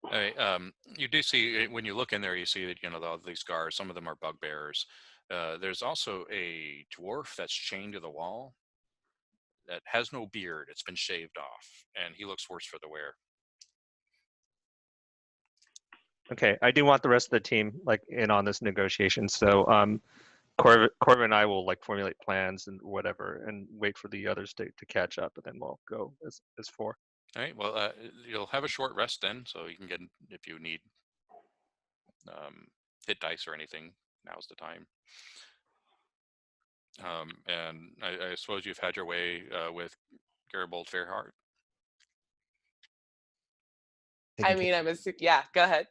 All right, you do see when you look in there, you see that all these guards. Some of them are bugbearers. There's also a dwarf that's chained to the wall that has no beard. It's been shaved off, and he looks worse for the wear. Okay, I do want the rest of the team like in on this negotiation. So Corbin and I will like formulate plans and whatever, and wait for the others to catch up, and then we'll go as four. All right. Well, you'll have a short rest then, so you can get if you need hit dice or anything. Now's the time. And I suppose you've had your way with Garibaldi Fairheart. I mean, yeah. Go ahead.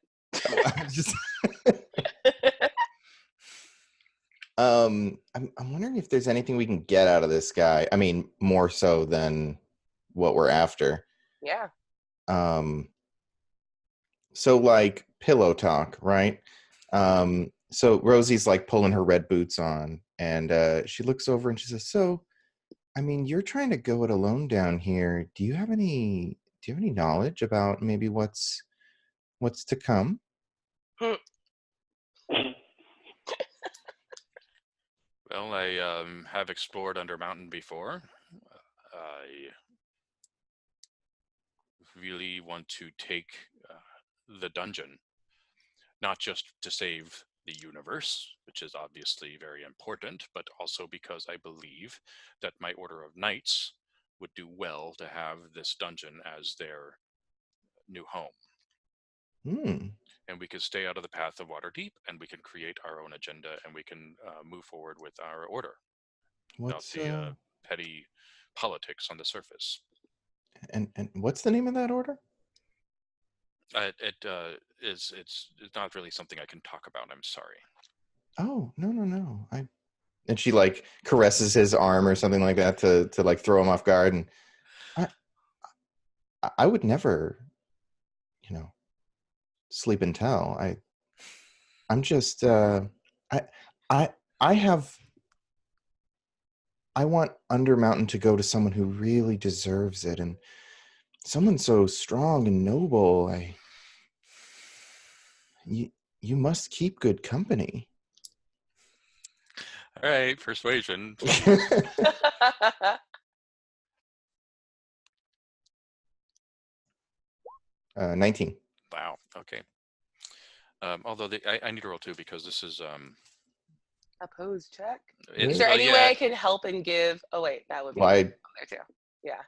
I'm wondering if there's anything we can get out of this guy. I mean, more so than what we're after. Yeah. So like pillow talk, right? So Rosie's like pulling her red boots on, and she looks over and she says, "So, I mean, you're trying to go it alone down here. Do you have any knowledge about maybe what's to come?" Well, I have explored Undermountain before. I really want to take the dungeon, not just to save the universe, which is obviously very important, but also because I believe that my Order of Knights would do well to have this dungeon as their new home. And we could stay out of the path of Waterdeep, and we can create our own agenda, and we can move forward with our order without the petty politics on the surface. And what's the name of that order? It's not really something I can talk about. I'm sorry. Oh, no. And she like caresses his arm or something like that to like throw him off guard. And I would never, sleep and tell. I'm just I want Undermountain to go to someone who really deserves it, and someone so strong and noble. You must keep good company. All right, persuasion. 19. Wow. Okay. Although I need to roll 2 because this is Opposed check. Really? Is there any way I can help and give? Oh wait, that would be there too. Yeah.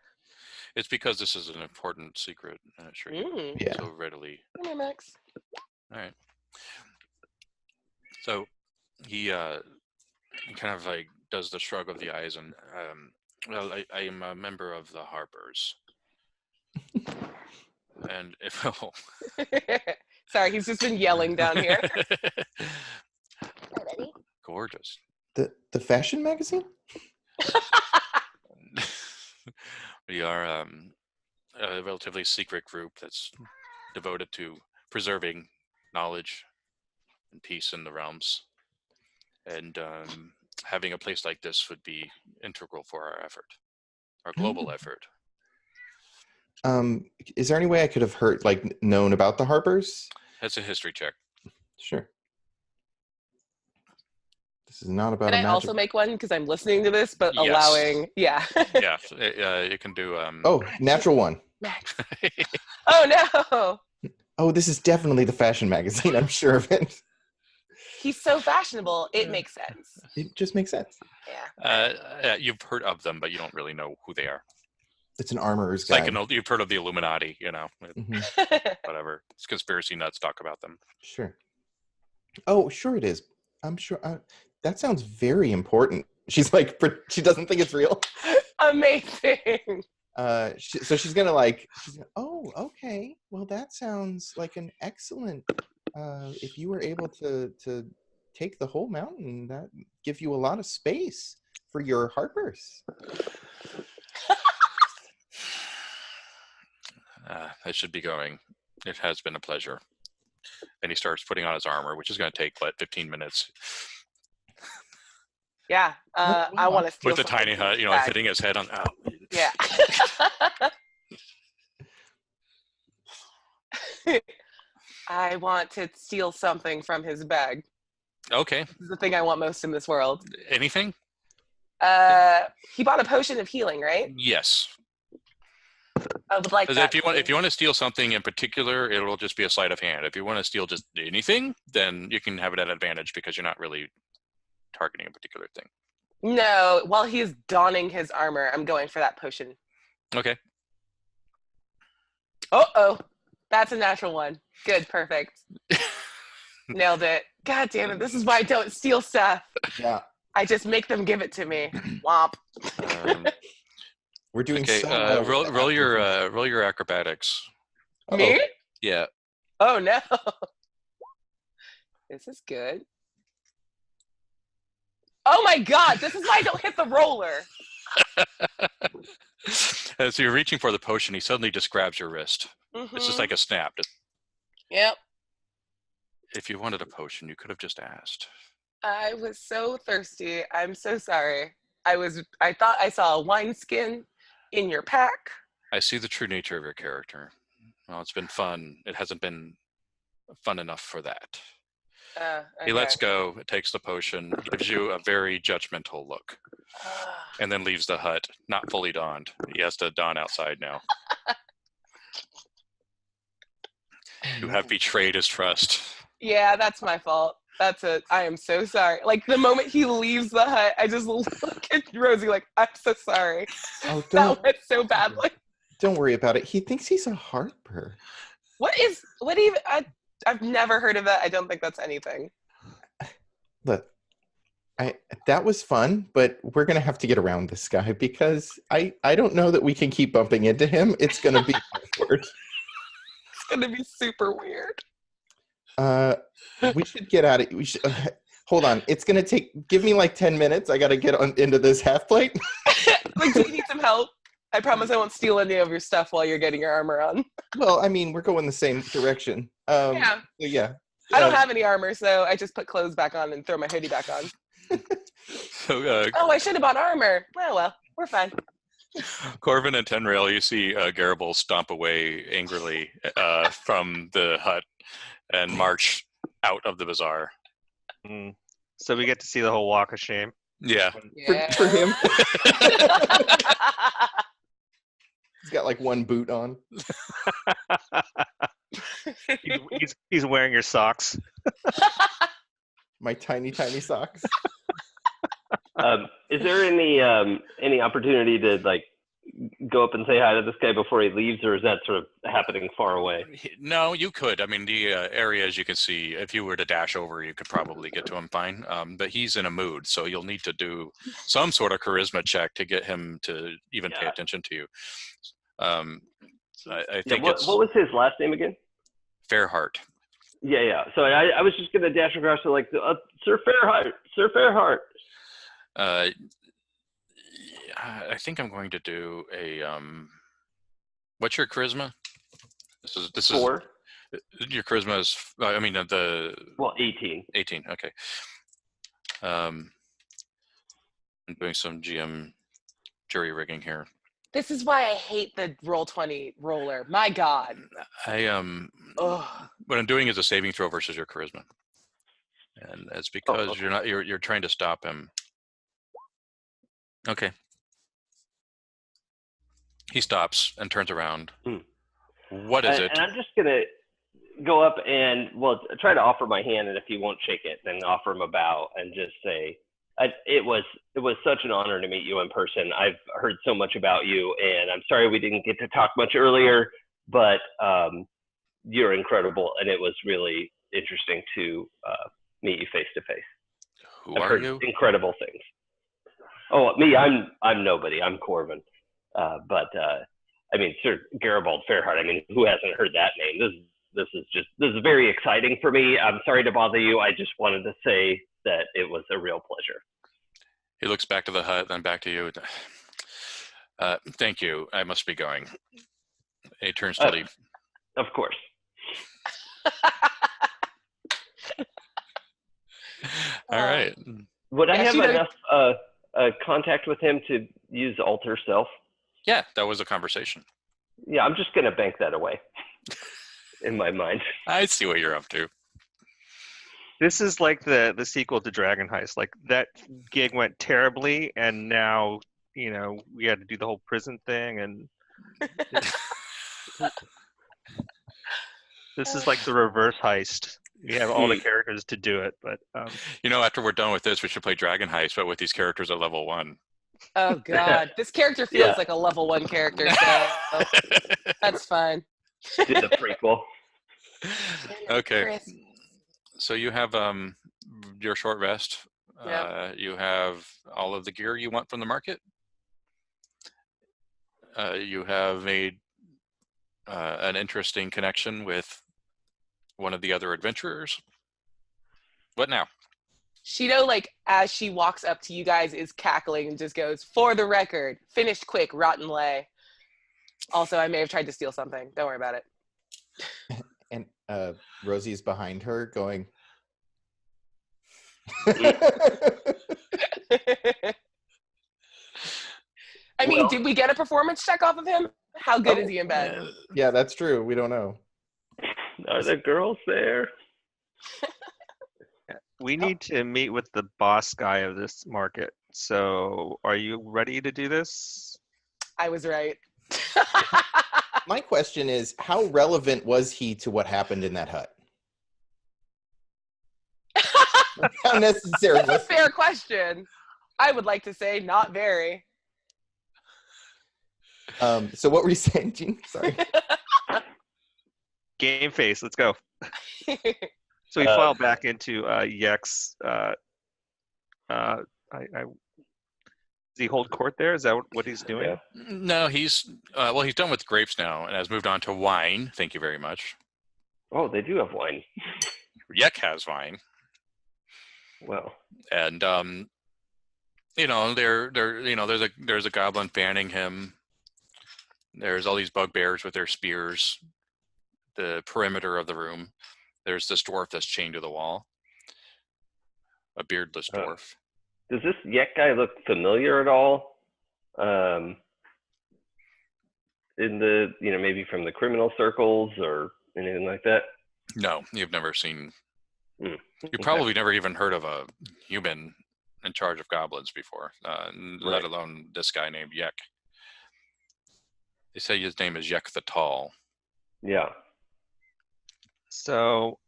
It's because this is an important secret. I'm not sure you so readily. Come here, Max. All right. So he kind of like does the shrug of the eyes and well, I am a member of the Harpers. And if Sorry, he's just been yelling down here. Gorgeous. The fashion magazine? We are a relatively secret group that's devoted to preserving knowledge and peace in the realms. And having a place like this would be integral for our effort, our global effort. Is there any way I could have known about the Harpers? That's a history check. Sure. This is not about. Can I also make one because I'm listening to this, but allowing? Yeah. Yeah, you can do. Natural 1. Oh no. Oh, this is definitely the fashion magazine. I'm sure of it. He's so fashionable. It makes sense. It just makes sense. Yeah. You've heard of them, but you don't really know who they are. It's an armorer's guide. Like you've heard of the Illuminati, whatever. It's conspiracy nuts talk about them. Sure. Oh, sure it is. I'm sure. That sounds very important. She's like, she doesn't think it's real. Amazing. So she's gonna oh, okay. Well, that sounds like an excellent. If you were able to take the whole mountain, that give you a lot of space for your Harpers. I should be going. It has been a pleasure. And he starts putting on his armor, which is going to take, 15 minutes. Yeah, I want to steal With the something tiny from hut, his bag. hitting his head on. Oh. Yeah. I want to steal something from his bag. Okay. This is the thing I want most in this world. Anything? He bought a potion of healing, right? Yes. I would like that. If you want to steal something in particular, it'll just be a sleight of hand. If you want to steal just anything, then you can have it at advantage because you're not really targeting a particular thing. No, while he's donning his armor, I'm going for that potion. Okay. Oh, that's a natural one. Good, perfect. Nailed it. God damn it! This is why I don't steal stuff. Yeah. I just make them give it to me. Womp. We're doing Okay. so well. Roll your acrobatics. Me? Yeah. Oh no. This is good. Oh my god, this is why I don't hit the roller. As you're reaching for the potion, he suddenly just grabs your wrist. It's just like a snap. Yep. If you wanted a potion, you could have just asked. I was so thirsty. I'm so sorry. I thought I saw a wineskin in your pack. I see the true nature of your character. Well, it's been fun. It hasn't been fun enough for that. Okay. He lets go, takes the potion, gives you a very judgmental look, and then leaves the hut, not fully donned. He has to don outside now. You have betrayed his trust. Yeah, that's my fault. I am so sorry. Like, the moment he leaves the hut, I just look at Rosie like, I'm so sorry. Oh, that went so badly. Don't worry about it. He thinks he's a harper. I've never heard of that. I don't think that's anything. Look, that was fun, but we're gonna have to get around this guy because I don't know that we can keep bumping into him. It's gonna be awkward. It's gonna be super weird. We should get out of. We should hold on. It's gonna give me like 10 minutes. I gotta get into this half plate. Like, do you need some help? I promise I won't steal any of your stuff while you're getting your armor on. Well, I mean, we're going the same direction. Yeah. I don't have any armor, so I just put clothes back on and throw my hoodie back on. So, I should have bought armor. Well, we're fine. Corvin and Tenrail, you see Garibald stomp away angrily from the hut and march out of the bazaar. So we get to see the whole walk of shame. Yeah. For him. He's got like one boot on. he's wearing your socks. My tiny socks. Is there any opportunity to like go up and say hi to this guy before he leaves, or is that sort of happening far away? No, you could. I mean, the area, as you can see, if you were to dash over, you could probably get to him fine. But he's in a mood, so you'll need to do some sort of charisma check to get him to even pay attention to you. I think what was his last name again? Fairheart. Yeah. So I was just gonna dash across to like Sir Fairheart. I think I'm going to do a what's your charisma? This 4. is your charisma is 18. 18. Okay. I'm doing some GM jury rigging here. This is why I hate the Roll20 roller. My God. What I'm doing is a saving throw versus your charisma, and it's because you're trying to stop him. Okay. He stops and turns around. What is it? And I'm just gonna go up and try to offer my hand, and if he won't shake it, then offer him a bow and just say, it was such an honor to meet you in person. I've heard so much about you, and I'm sorry we didn't get to talk much earlier, but you're incredible, and it was really interesting to meet you face to face. Who are you? Incredible things. Oh, me, I'm nobody. I'm Corvin. But I mean, Sir Garibald Fairheart. I mean, who hasn't heard that name? This is very exciting for me. I'm sorry to bother you. I just wanted to say that it was a real pleasure. He looks back to the hut, then back to you. Thank you. I must be going. He turns to leave. Of course. All right. Would I Yeah, have she enough contact with him to use alter self? Yeah, that was a conversation. Yeah, I'm just gonna bank that away in my mind. I see what you're up to. This is like the sequel to Dragon Heist. Like that gig went terribly, and now we had to do the whole prison thing, and this is like the reverse heist. We have all the characters to do it, but After we're done with this, we should play Dragon Heist, but with these characters at level 1. Oh God, this character feels Yeah. like a level 1 character, so that's fine. Do the prequel. Okay. Chris. So you have your short rest. Yeah. You have all of the gear you want from the market. You have made an interesting connection with one of the other adventurers. What now? Shido, like, as she walks up to you guys, is cackling and just goes, "For the record, finished quick, rotten lay." Also, I may have tried to steal something. Don't worry about it. And Rosie's behind her going. I mean, Well- did we get a performance check off of him? How good is he in bed? Yeah, that's true. We don't know. Are the girls there? we need to meet with the boss guy of this market. So, are you ready to do this? I was right. My question is, how relevant was he to what happened in that hut? How necessary That's a was fair question. I would like to say not very. So what were you saying, Gene? Sorry. Game face. Let's go. So we file back into Yex. Does he hold court there? Is that what he's doing? Yeah. No, he's done with grapes now and has moved on to wine. Thank you very much. Oh, they do have wine. Yek has wine, Well, and there's a goblin fanning him. There's all these bugbears with their spears. The perimeter of the room. There's this dwarf that's chained to the wall. A beardless dwarf. does this Yek guy look familiar at all? In the maybe from the criminal circles or anything like that? No, you've never seen. Mm, You probably never even heard of a human in charge of goblins before, let alone this guy named Yek. They say his name is Yek the Tall. Yeah. So,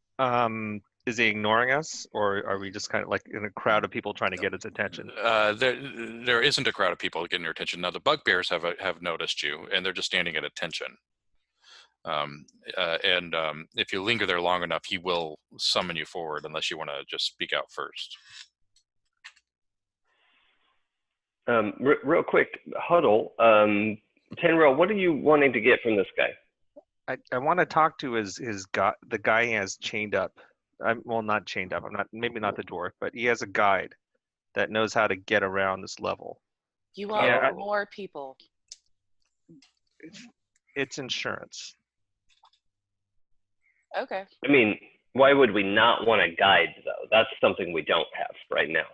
is he ignoring us, or are we just kind of like in a crowd of people trying to get his attention? There isn't a crowd of people getting your attention. Now the bugbears have noticed you, and they're just standing at attention. If you linger there long enough, he will summon you forward, unless you want to just speak out first. Real quick, Huddle. Tenril, what are you wanting to get from this guy? I want to talk to the guy he has chained up. Well, not chained up. Maybe not the dwarf, but he has a guide that knows how to get around this level. You want more people. It's insurance. Okay. I mean, why would we not want a guide, though? That's something we don't have right now.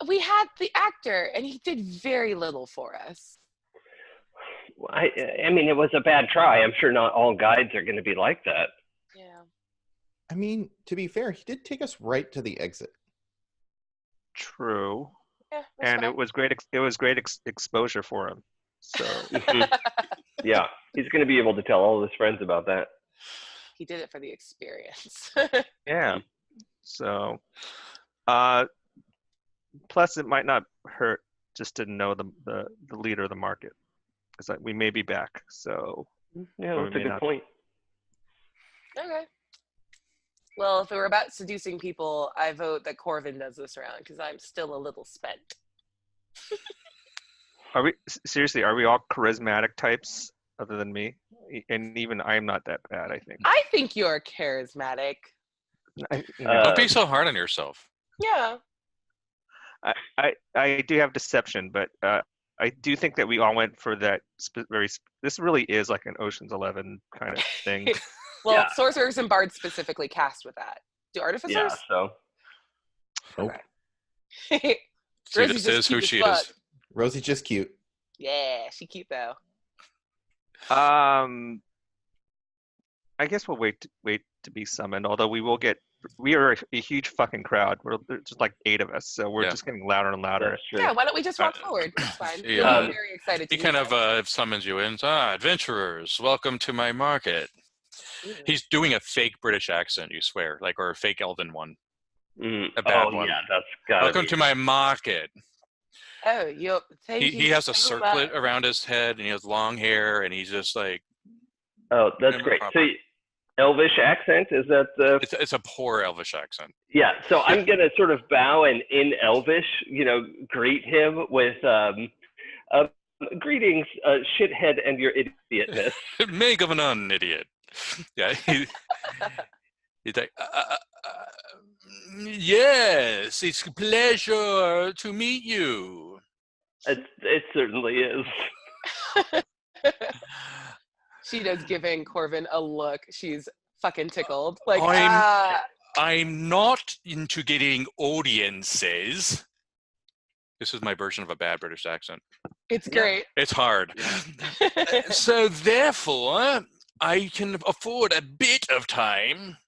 We had the actor, and he did very little for us. I mean, it was a bad try. I'm sure not all guides are going to be like that. Yeah. I mean, to be fair, he did take us right to the exit. True. Yeah. And it was great. It was great exposure for him. So Yeah, he's going to be able to tell all his friends about that. He did it for the experience. yeah. So, plus it might not hurt just to know the leader of the market, because we may be back. So Yeah, or that's we a may good not. point. Okay. Well, if it were about seducing people, I vote that Corvin does this round because I'm still a little spent. Are we seriously? Are we all charismatic types other than me? And even I'm not that bad, I think. I think you're charismatic. Don't be so hard on yourself. Yeah. I do have deception, but I do think that we all went for that this really is like an Ocean's 11 kind of thing, Well, Yeah. sorcerers and bards specifically cast with that. Do artificers? Yeah, so Nope. Okay. See, Rosie's this just is who cute as she fuck. is. Rosie's just cute. Yeah, she cute though. I guess we'll wait to be summoned. Although we are a huge fucking crowd. There's just like 8 of us, so we're Yeah. just getting louder and louder. that's true. Yeah, why don't we just walk forward? It's fine. Yeah. We'll be very excited to He kind meet of summons you in. Adventurers, welcome to my market. you. He's doing a fake British accent, you swear, like, or a fake Elven one. Mm. A bad Oh one. yeah, that's gotta Welcome be. to my market. Oh, thank you. He has a so circlet much. around his head, and he has long hair, and he's just like, Oh, that's Remember great. proper. So, Elvish accent, is that the? it's a poor Elvish accent. Yeah. So I'm gonna sort of bow and in Elvish, greet him with greetings, shithead, and your idiotness. Meg of an idiot. Yeah. He's like, yes, it's a pleasure to meet you. It certainly is. Shido's giving Corvin a look. She's fucking tickled. Like, I'm not into getting audiences. This is my version of a bad British accent. it's great. It's hard. So therefore, I can afford a bit of time.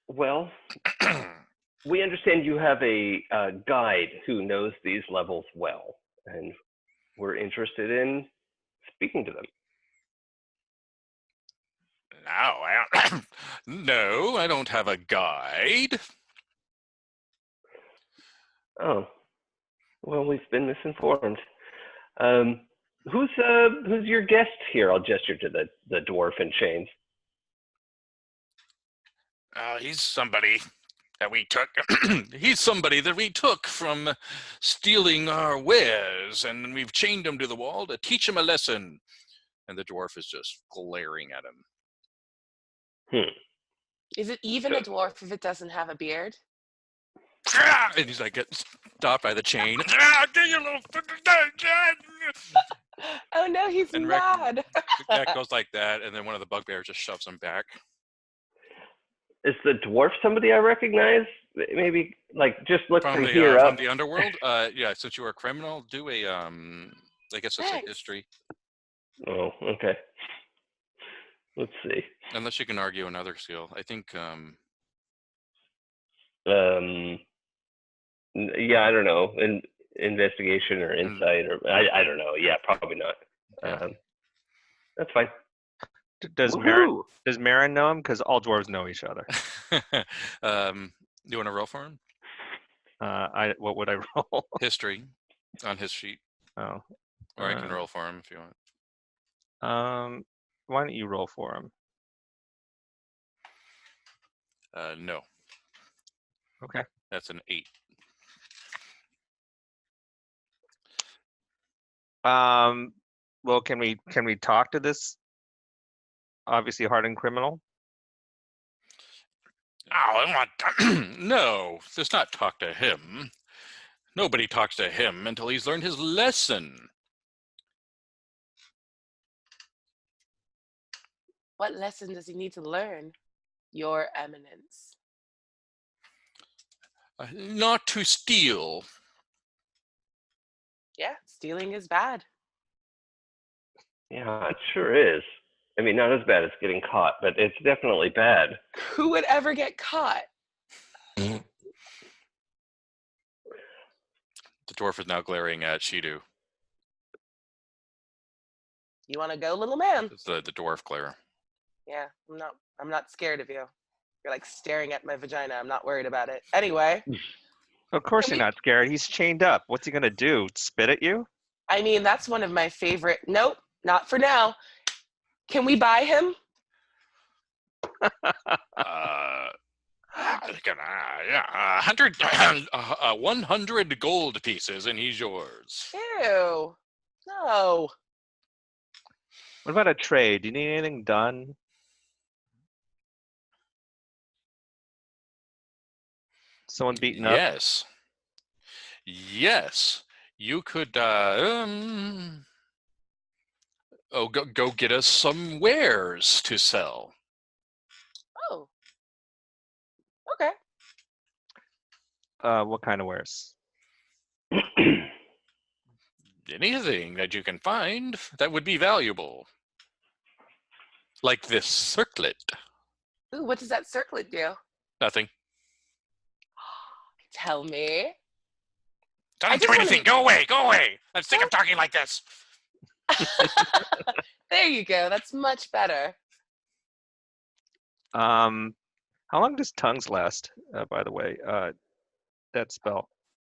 Well, we understand you have a guide who knows these levels well, and we're interested in speaking to them. No, I don't have a guide. Oh, well, we've been misinformed. Who's your guest here? I'll gesture to the dwarf in chains. He's somebody that we took. He's somebody that we took from stealing our wares, and we've chained him to the wall to teach him a lesson. And the dwarf is just glaring at him. Is it even a dwarf if it doesn't have a beard? And he's like, gets stopped by the chain. Oh no, he's And mad. That goes like that, and then one of the bugbears just shoves him back. Is the dwarf somebody I recognize? Maybe just look from the, here up. From the underworld? Yeah, since you are a criminal, do a, I guess it's a Thanks. history. Oh, okay. Let's see. Unless you can argue another skill. I think, yeah, I don't know. Investigation or insight, or I don't know. Yeah, probably not. That's fine. Does Marin know him? Because all dwarves know each other. you want to roll for him? What would I roll? History on his sheet. Oh. Or I can roll for him if you want. Why don't you roll for him? No. Okay. That's an 8. Well, can we talk to this obviously hardened criminal? Oh, no. Let's not talk to him. Nobody talks to him until he's learned his lesson. What lesson does he need to learn? Your Eminence. Not to steal. Yeah, stealing is bad. Yeah, it sure is. I mean, not as bad as getting caught, but it's definitely bad. Who would ever get caught? The dwarf is now glaring at Shidu. You want to go, little man? It's the dwarf glare. Yeah, I'm not scared of you. You're like staring at my vagina. I'm not worried about it. Anyway. Of course you're not scared. He's chained up. What's he gonna do? Spit at you? I mean, that's one of my favorite. Nope, not for now. Can we buy him? 100 gold pieces, and he's yours. Ew. No. What about a trade? Do you need anything done? Someone beaten up? Yes. Yes. You could Oh, go get us some wares to sell. Oh. Okay. What kind of wares? Anything that you can find that would be valuable. Like this circlet. Ooh, what does that circlet do? Nothing. Tell me. Don't do just wanna anything. be- Go away. Go away. I'm sick of talking like this. There you go. That's much better. How long does tongues last? By the way, that spell.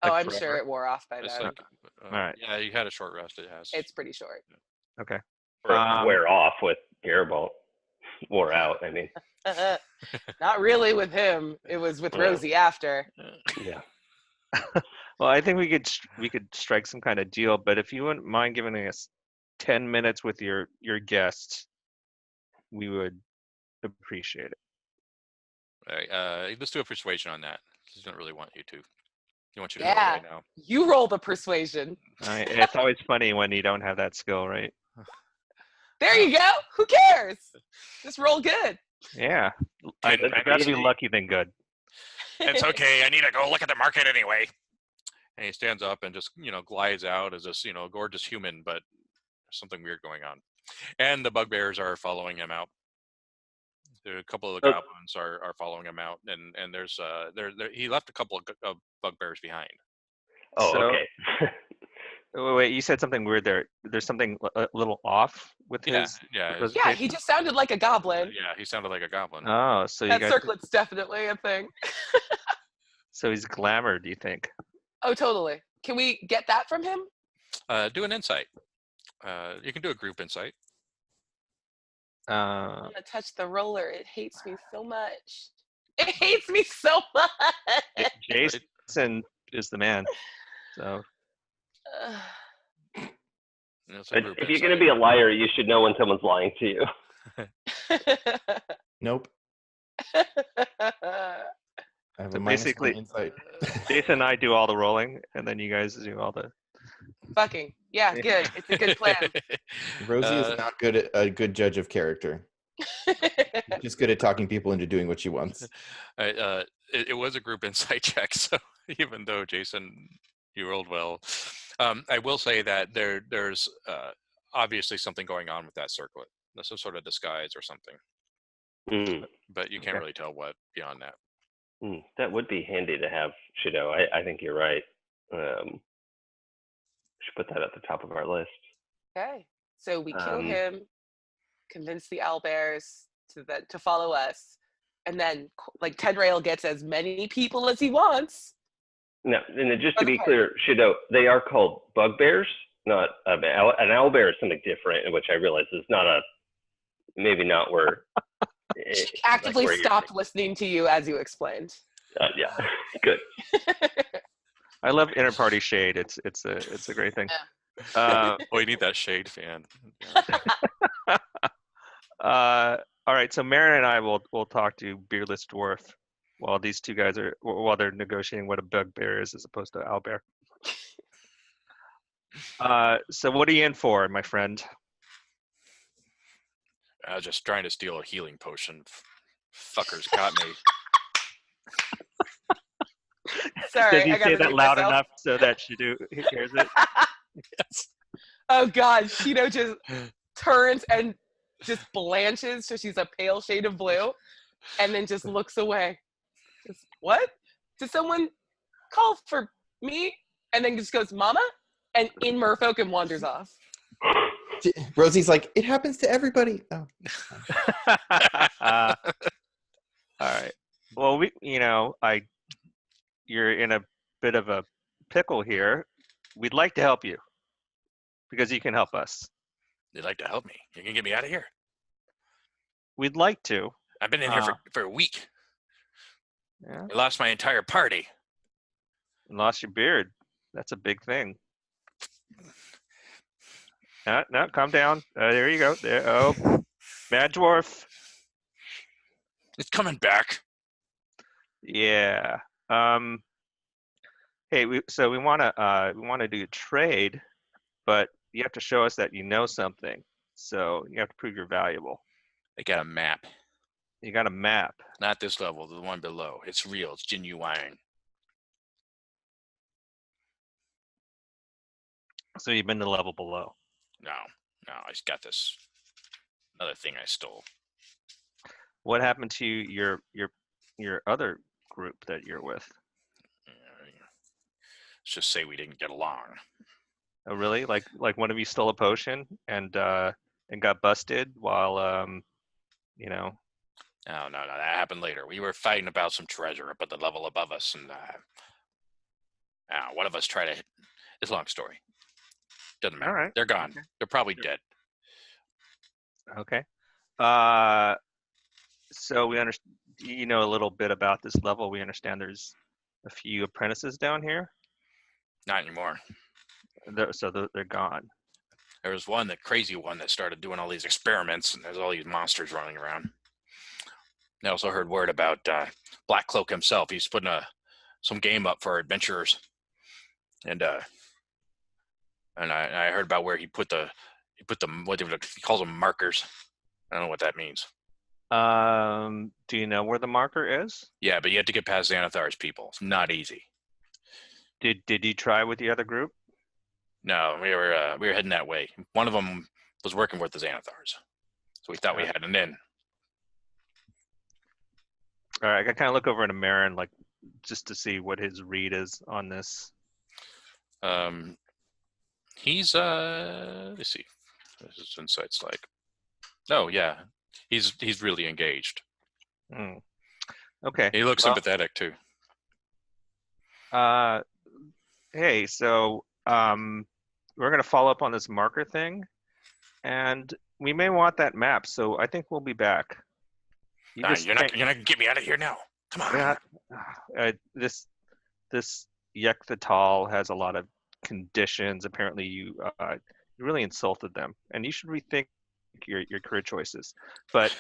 Oh, Like I'm sure forever? it wore off by It's then. like, Alright. Yeah, you had a short rest. It has. It's pretty short. Okay. Or wear off with Garibald. Wore out, I mean. Not really with him. It was with Yeah. Rosie after. Yeah. Well, I think we could strike some kind of deal, but if you wouldn't mind giving us 10 minutes with your guests, we would appreciate it. All right, let's do a persuasion on that. He doesn't really want you to. He wants you to Yeah. go away now. You roll the persuasion. It's always funny when you don't have that skill, right? There you go. Who cares? Just roll good. Yeah. I'd rather be lucky than good. It's okay. I need to go look at the market anyway. And he stands up and just, glides out as this, gorgeous human, but there's something weird going on. And the bugbears are following him out. There are a couple of the goblins are following him out, and there's he left a couple of bugbears behind. Oh, So- okay. Wait, you said something weird there. There's something a little off with his. Yeah, Yeah, he just sounded like a goblin. yeah. He sounded like a goblin. Oh, so you That guys. circlet's definitely a thing. So he's glamour, do you think? Oh, totally. Can we get that from him? Do an insight. You can do a group insight. I want to touch the roller. It hates me so much. It hates me so much. Jason is the man. So It's a group If you're going to insight. be a liar, you should know when someone's lying to you. Nope. I have So a minus basically- 1 insight. Jason and I do all the rolling, and then you guys do all the. Fucking. Yeah, good. It's a good plan. Rosie is not a good judge of character. She's just good at talking people into doing what she wants. It was a group insight check, so even though Jason, you rolled well, I will say that there's obviously something going on with that circlet. There's some sort of disguise or something, but you can't Okay. really tell what beyond that. That would be handy to have, Shido. I think you're right. Should put that at the top of our list. Okay. So we kill Um, him, convince the owlbears to follow us, and then like Tenrail gets as many people as he wants. No, and just to For the be party. clear, Shido, they are called bugbears, not an owlbear is something different, which I realize is maybe not where. Actively where you're stopped listening to you as you explained. Yeah, good. I love inter-party shade. It's a great thing. Oh, you need that shade fan. All right, so Marin and I will talk to Beardless Dwarf while these two guys while they're negotiating what a bugbear is as opposed to owlbear. So what are you in for, my friend? I was just trying to steal a healing potion. Fuckers got me. Sorry, Did you I gotta say that mute loud myself. enough so that she hears it? Yes. Oh God, Shido just turns and just blanches, so she's a pale shade of blue, and then just looks away. Just, what? Did someone call for me? And then just goes, "Mama," and in merfolk and wanders off. Rosie's like, it happens to everybody. Oh. All right. Well, you're in a bit of a pickle here. We'd like to help you because you can help us. You'd like to help me? You can get me out of here. We'd like to. I've been in here for a week. Yeah. I lost my entire party. Lost your beard. That's a big thing. No, calm down. There you go. There. Oh, Mad Dwarf. It's coming back. Yeah. Hey, we want to do a trade, but you have to show us that you know something. So you have to prove you're valuable. They got a map. You got a map. Not this level, the one below. It's real. It's genuine. So you've been the level below. No, I just got this other thing I stole. What happened to your other group that you're with? Let's just say we didn't get along. Oh, really? Like one of you stole a potion and got busted while you know. No, that happened later. We were fighting about some treasure up at the level above us, and one of us tried to. It's a long story. Doesn't matter. All right. They're gone. Okay. They're probably dead. Okay. So we understand. You know a little bit about this level. We understand there's a few apprentices down here. Not anymore. So they're gone. There was one, the crazy one, that started doing all these experiments, and there's all these monsters running around. I also heard word about Black Cloak himself. He's putting some game up for adventurers, and I heard about where he put the what he calls them markers. I don't know what that means. Do you know where the marker is? Yeah, but you have to get past Xanathar's people. It's not easy. Did you try with the other group? No, we were heading that way. One of them was working with the Xanathars, so we thought we had an in. All right, I kind of look over to Marin, like, just to see what his read is on this. He's let's see, what his insight's like. Oh yeah, he's really engaged. Okay. He looks sympathetic too. Hey, so we're gonna follow up on this marker thing, and we may want that map. So I think we'll be back. You're not gonna get me out of here now. Come on. This Yekthal has a lot of conditions. Apparently, you really insulted them, and you should rethink your career choices. But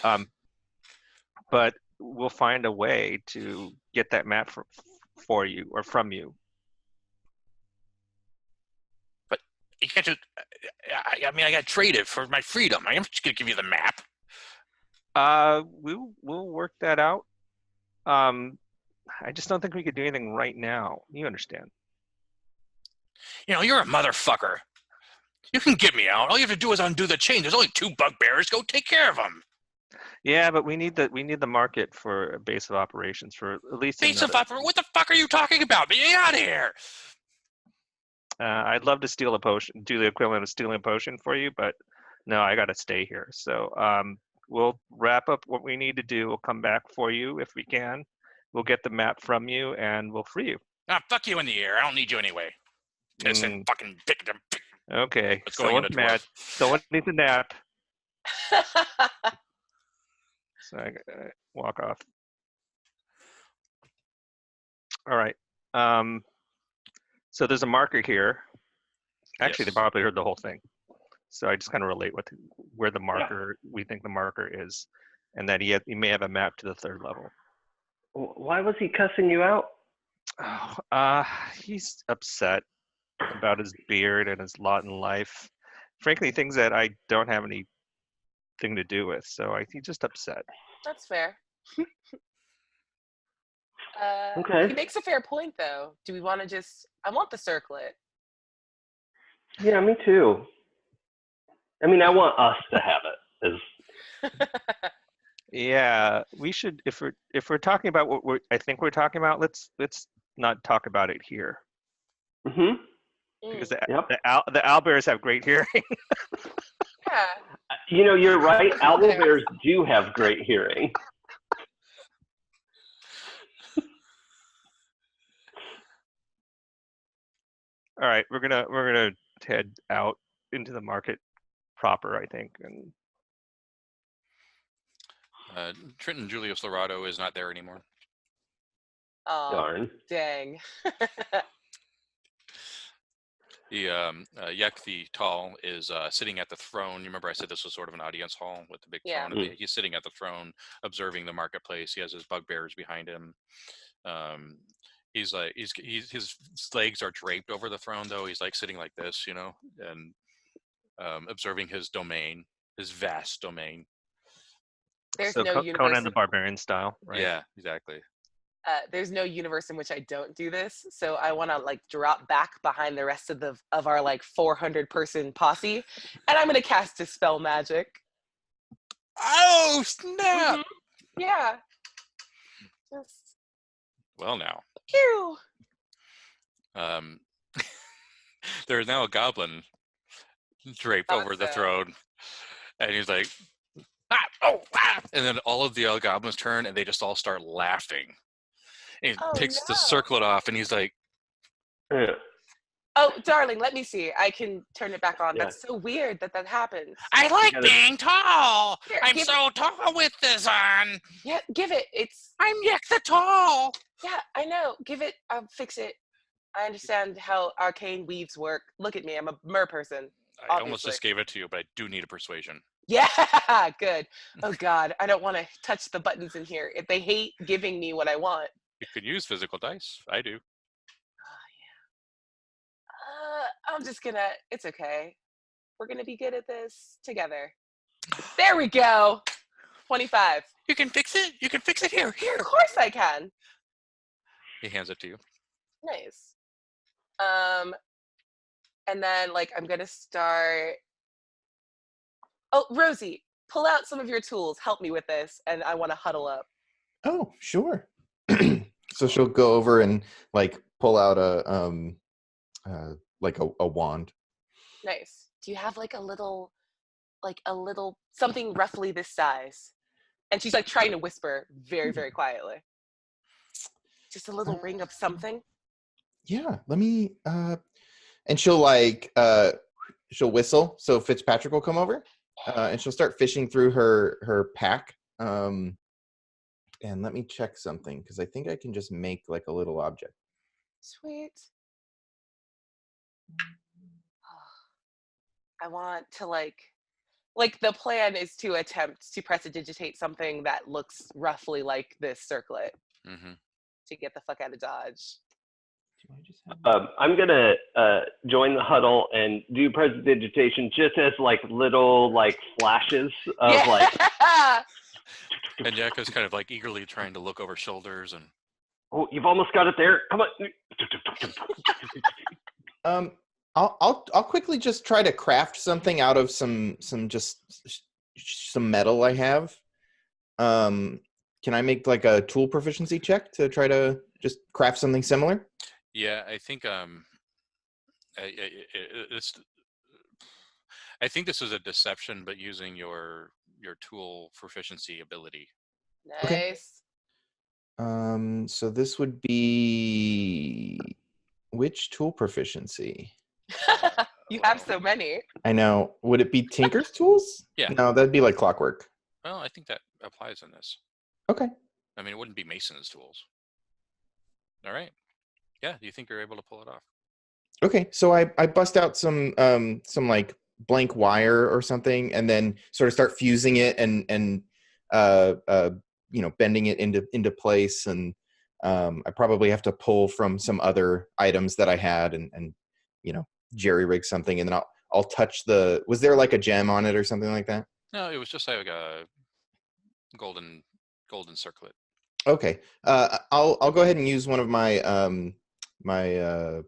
we'll find a way to get that map for you or from you. But you can't just. I got traded for my freedom. I am just gonna give you the map. We'll work that out. I just don't think we could do anything right now. You understand? You're a motherfucker. You can get me out. All you have to do is undo the chain. There's only 2 bugbears. Go take care of them. Yeah, but we need the market for a base of operations for at least. Base of operations? What the fuck are you talking about? Get out of here. I'd love to steal a potion, do the equivalent of stealing a potion for you, but no, I got to stay here. So we'll wrap up what we need to do. We'll come back for you if we can. We'll get the map from you, and we'll free you. Fuck you in the air. I don't need you anyway. Listen, fucking victim. Okay. Someone's mad. Someone needs a nap. So I walk off. All right. So there's a marker here. Actually, Yes. They probably heard the whole thing. So I just kind of relate where the marker, we think the marker is, and that he may have a map to the 3rd level. Why was he cussing you out? He's upset about his beard and his lot in life. Frankly, things that I don't have anything to do with. So he's just upset. That's fair. Okay. He makes a fair point, though. Do we want to just... I want the circlet. Yeah, me too. I mean, I want us to have it. Yeah, we should. If we're talking about what I think we're talking about, let's not talk about it here. Mm-hmm. Because the owlbears have great hearing. Yeah. You're right. Owlbears do have great hearing. All right, we're gonna head out into the market proper, I think. And Trenton Julius Lorado is not there anymore. Oh, Darn. dang. Yekthal is sitting at the throne. You remember I said this was sort of an audience hall with the big Yeah. throne. He's sitting at the throne, observing the marketplace. He has his bugbears behind him. His legs are draped over the throne, though. He's like sitting like this, and observing his domain. his vast domain. There's So no Conan universe. the Barbarian style, right? Yeah, exactly. There's no universe in which I don't do this, so I want to like drop back behind the rest of our like 400 person posse, and I'm gonna cast Dispel Magic. Oh snap! Mhm. Yeah. Just Well, now pew. um, there is now a goblin draped Thought over the so. throne, and he's like, ah, oh, ah! And then all of the other goblins turn, and they just all start laughing. And he Oh picks the no. circlet off, and he's like, Yeah. Oh, darling, let me see. I can turn it back on. Yeah. That's so weird that happens. I like gotta- being tall. Here, I'm give so tall with this on. Yeah, give it. It's I'm Yak the Tall. yeah, I know. Give it. I'll fix it. I understand how arcane weaves work. Look at me. I'm a mer person. I almost Obviously. just gave it to you, but I do need a persuasion. Yeah, good. Oh God, I don't want to touch the buttons in here. If they hate giving me what I want. You can use physical dice. I do. I'm just gonna. It's okay. We're gonna be good at this together. There we go. 25. You can fix it. You can fix it here. Here. Of course I can. He hands it to you. Nice. And then like I'm gonna start. Oh, Rosie, pull out some of your tools. Help me with this, and I want to huddle up. Oh, sure. So she'll go over and like pull out a like a wand. Nice. Do you have like a little something roughly this size? And she's like trying to whisper very, very quietly. Just a little ring of something. Yeah, let me and she'll like she'll whistle so Fitzpatrick will come over and she'll start fishing through her pack. And let me check something because I think I can just make like a little object. Sweet. I want to like the plan is to attempt to prestidigitate something that looks roughly like this circlet Mm-hmm. to get the fuck out of Dodge. Do I just have I'm gonna join the huddle and do prestidigitation just as like little like flashes of like. And Yakko's kind of like eagerly trying to look over shoulders and. Oh, you've almost got it there. Come on. I'll quickly just try to craft something out of some metal I have. Can I make like a tool proficiency check to try to just craft something similar? Yeah, I think I think this is a deception, but using your tool proficiency ability. Nice. Okay. So this would be which tool proficiency? You have so many. I know. Would it be Tinker's tools? Yeah. No, that'd be like clockwork. Well, I think that applies in this. Okay. I mean, it wouldn't be Mason's tools. All right. Yeah. Do you think you're able to pull it off? Okay. So I bust out some like blank wire or something, and then sort of start fusing it and bending it into place, and I probably have to pull from some other items that I had and jerry rig something, and then I'll touch the. Was there like a gem on it or something like that? No, it was just like a golden circlet. Okay. I'll go ahead and use one of my my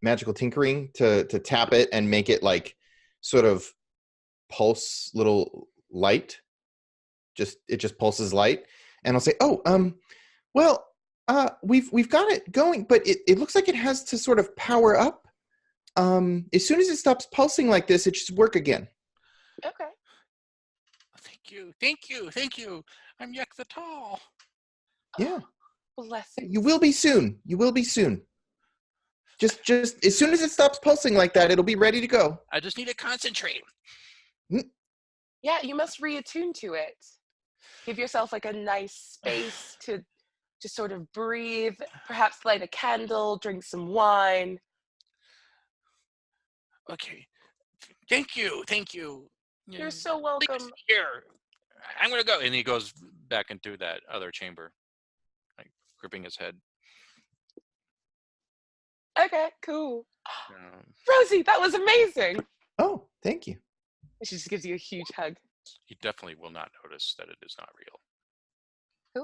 magical tinkering to tap it and make it like sort of pulse little light. It just pulses light, and I'll say, we've got it going, but it looks like it has to sort of power up. As soon as it stops pulsing like this, it should work again. Okay. Thank you. I'm Yak the Tall. Yeah. Blessings. You will be soon. Just as soon as it stops pulsing like that, it'll be ready to go. I just need to concentrate. Yeah, you must reattune to it. Give yourself like a nice space to just sort of breathe, perhaps light a candle, drink some wine. Okay. Thank you. You're so welcome. Here. I'm going to go. And he goes back into that other chamber, like gripping his head. Okay, cool. Rosie, that was amazing. Oh, thank you. She just gives you a huge hug. He definitely will not notice that it is not real.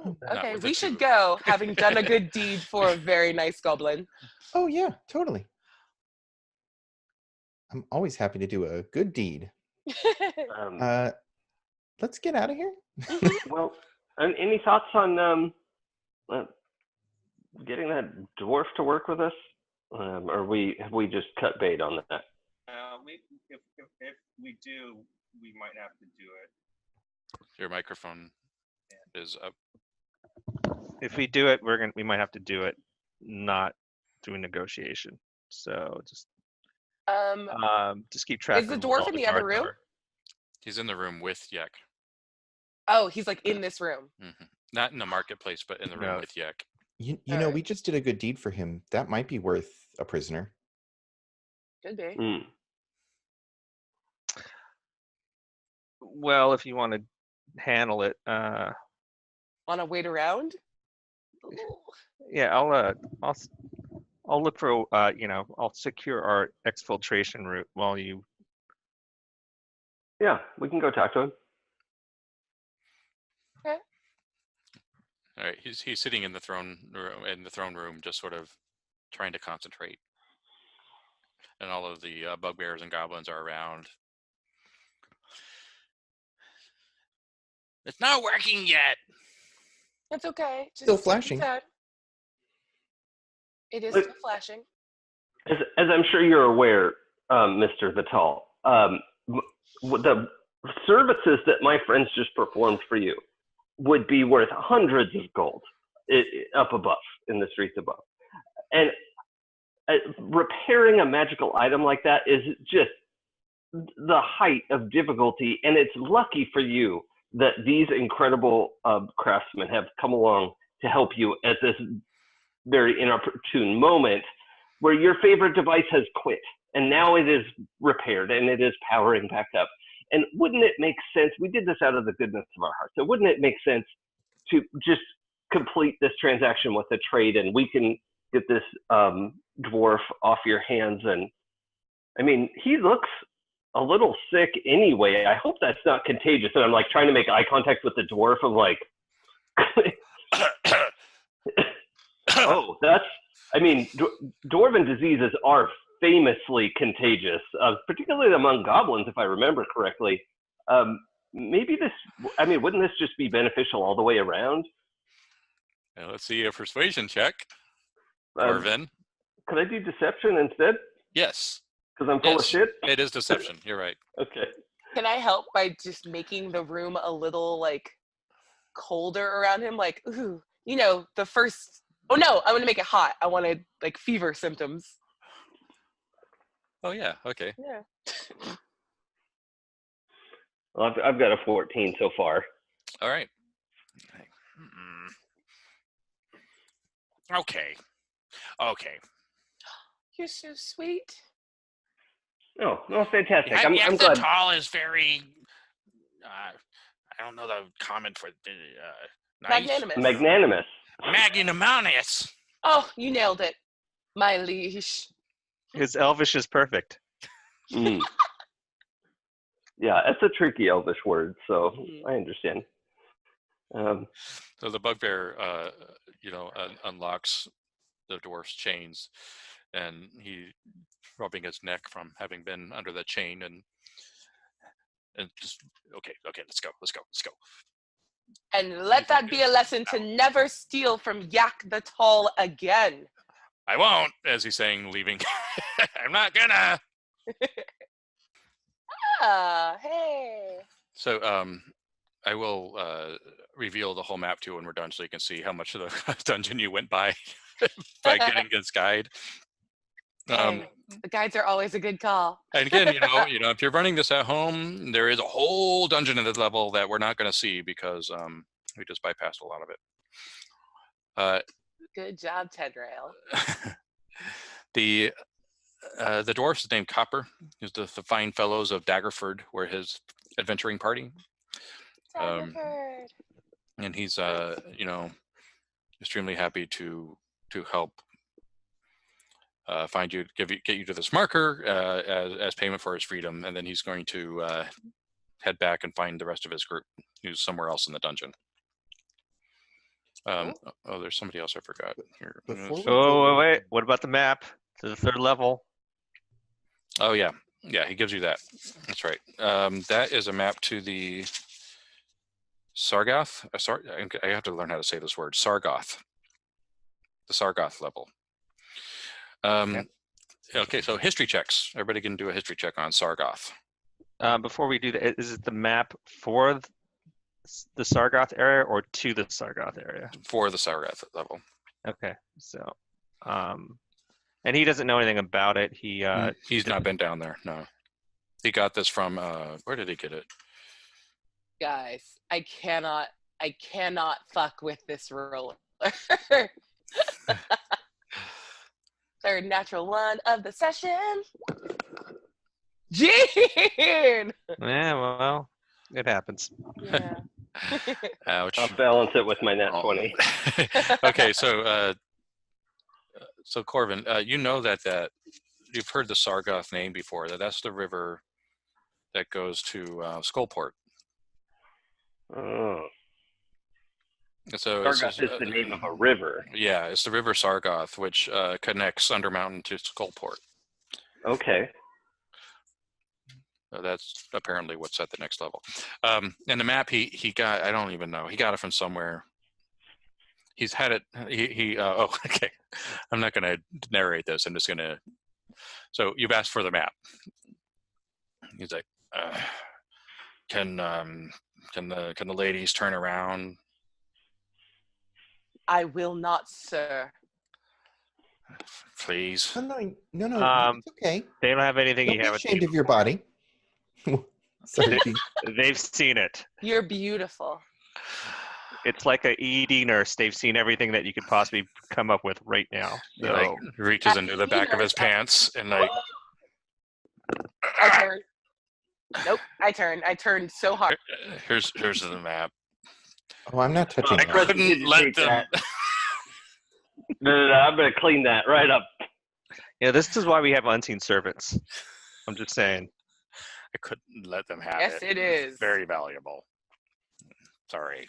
Cool. Not Okay, with the we should two. go, having done a good deed for a very nice goblin. Oh yeah, totally. I'm always happy to do a good deed. Let's get out of here. Well, any thoughts on getting that dwarf to work with us, or have we just cut bait on that? If we do, we might have to do it. Your microphone is up. If we do it, we might have to do it, not through negotiation. So just keep track. Is the of dwarf all in the other guards room? are. He's in the room with Yek. Oh, he's like in this room. Not in the marketplace, but in the room No. with Yek. You All know, right. we just did a good deed for him. That might be worth a prisoner. Could be. Well, if you want to handle it, Want to wait around? yeah, I'll look for I'll secure our exfiltration route while you. Yeah, we can go talk to him. All right, he's sitting in the throne room, just sort of trying to concentrate, and all of the bugbears and goblins are around. It's not working yet. It's okay. Just Still take your flashing. time. It is Look- still flashing. As I'm sure you're aware, Mr. Vital, the services that my friends just performed for you would be worth hundreds of gold up above, in the streets above. And repairing a magical item like that is just the height of difficulty. And it's lucky for you that these incredible craftsmen have come along to help you at this very inopportune moment where your favorite device has quit and now it is repaired and it is powering back up. And wouldn't it make sense, we did this out of the goodness of our hearts, so wouldn't it make sense to just complete this transaction with a trade and we can get this dwarf off your hands? And I mean, he looks a little sick anyway. I hope that's not contagious. And I'm like trying to make eye contact with the dwarf of like, oh, that's, I mean, dwarven diseases are famously contagious, particularly among goblins, if I remember correctly. Maybe this, I mean, wouldn't this just be beneficial all the way around? Let's see a persuasion check. Corvin. Could I do deception instead? Yes. Because I'm full of shit? It is deception. You're right. Okay. Can I help by just making the room a little like colder around him? Like, ooh, you know, the first. Oh no, I want to make it hot. I wanted like fever symptoms. Oh yeah. Okay. Yeah. Well, I've got a 14 so far. All right. Okay. Okay. You're so sweet. Oh, no, fantastic. I'm glad. Tall is very. I don't know the comment for nice. Magnanimous. Magnanimous. Magnanimous. Oh, you nailed it, my liege. His Elvish is perfect. Mm. Yeah, it's a tricky Elvish word, so I understand. So the bugbear, unlocks the dwarf's chains, and he rubbing his neck from having been under the chain, and just okay, let's go. And let that be a lesson to never steal from Yak the Tall again. I won't, as he's saying, leaving. I'm not gonna. Hey. So I will reveal the whole map to you when we're done, so you can see how much of the dungeon you went by getting this guide. Hey, the guides are always a good call. And again, if you're running this at home, there is a whole dungeon at this level that we're not going to see because we just bypassed a lot of it. Good job, Tedrail. The dwarf is named Copper. He's the fine fellows of Daggerford were his adventuring party. Daggerford. And he's extremely happy to help find you, get you to this marker as payment for his freedom, and then he's going to head back and find the rest of his group, who's somewhere else in the dungeon. Oh, there's somebody else I forgot. Here. Oh, wait. What about the map to the 3rd level? Oh, yeah. Yeah, he gives you that. That's right. That is a map to the Sargoth. I have to learn how to say this word. Sargoth. The Sargoth level. Okay, so history checks. Everybody can do a history check on Sargoth. Before we do that, is it the map for the Sargoth area or to the Sargoth area? For the Sargoth level. Okay, so, and he doesn't know anything about it. He's not been down there. No, he got this from. Where did he get it? Guys, I cannot fuck with this roller. 3rd natural one of the session. Gene! Yeah, well, it happens. Yeah. Ouch. I'll balance it with my nat 20. Okay, so Corvin, you know that you've heard the Sargoth name before. That's the river that goes to Skullport. Oh. So Sargoth is the name of a river. Yeah, it's the River Sargoth, which connects Undermountain to Skullport. Okay. That's apparently what's at the next level. And the map he got, I don't even know. He got it from somewhere. He's had it. Oh, okay. I'm not going to narrate this. I'm just going to. So you've asked for the map. He's like, can the ladies turn around? I will not, sir. Please. No, it's okay. They don't have anything Don't you be haven't ashamed seen of your before. body. Sorry. They've seen it. You're beautiful. It's like a ED nurse. They've seen everything that you could possibly come up with right now. He So, like reaches into the back of his pants and like. I turn. Nope. I turned so hard. Here's the map. Oh, I'm not touching I that. couldn't let them. No, I'm going to clean that right up. yeah, this is why we have unseen servants. I'm just saying. I couldn't let them have Yes, it is. Very valuable. Sorry.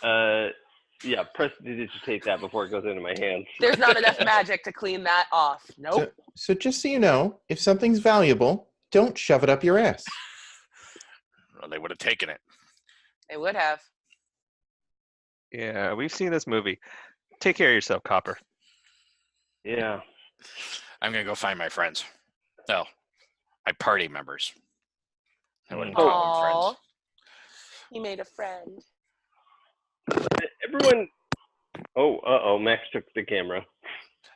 Yeah, prestidigitate that before it goes into my hands. There's not enough magic to clean that off. Nope. So just so you know, if something's valuable, don't shove it up your ass. Well, they would have taken it. They would have. Yeah, we've seen this movie. Take care of yourself, Copper. Yeah. I'm gonna go find my friends. No, my party members. I wouldn't Oh. call them Aw. friends. He made a friend. Everyone. Oh, Max took the camera.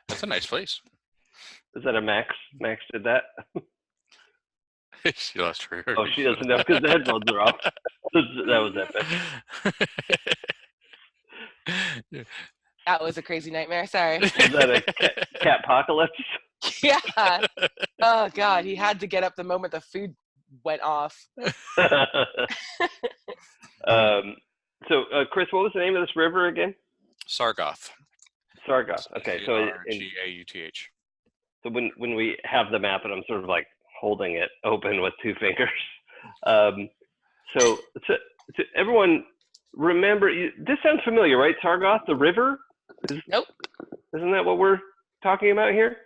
That's a nice place. Is that a Max? Max did that? She lost her. Oh, she doesn't know because the headphones are off. That was epic. That was a crazy nightmare. Sorry. Was that a cat apocalypse? Yeah. Oh, God. He had to get up the moment the food went off. So, Chris, what was the name of this river again? Sargoth. Sargoth. Okay, so Sargauth. so when we have the map and I'm sort of like holding it open with two fingers, so to everyone remember, this sounds familiar, right? Sargoth, the river. Nope. Isn't that what we're talking about here?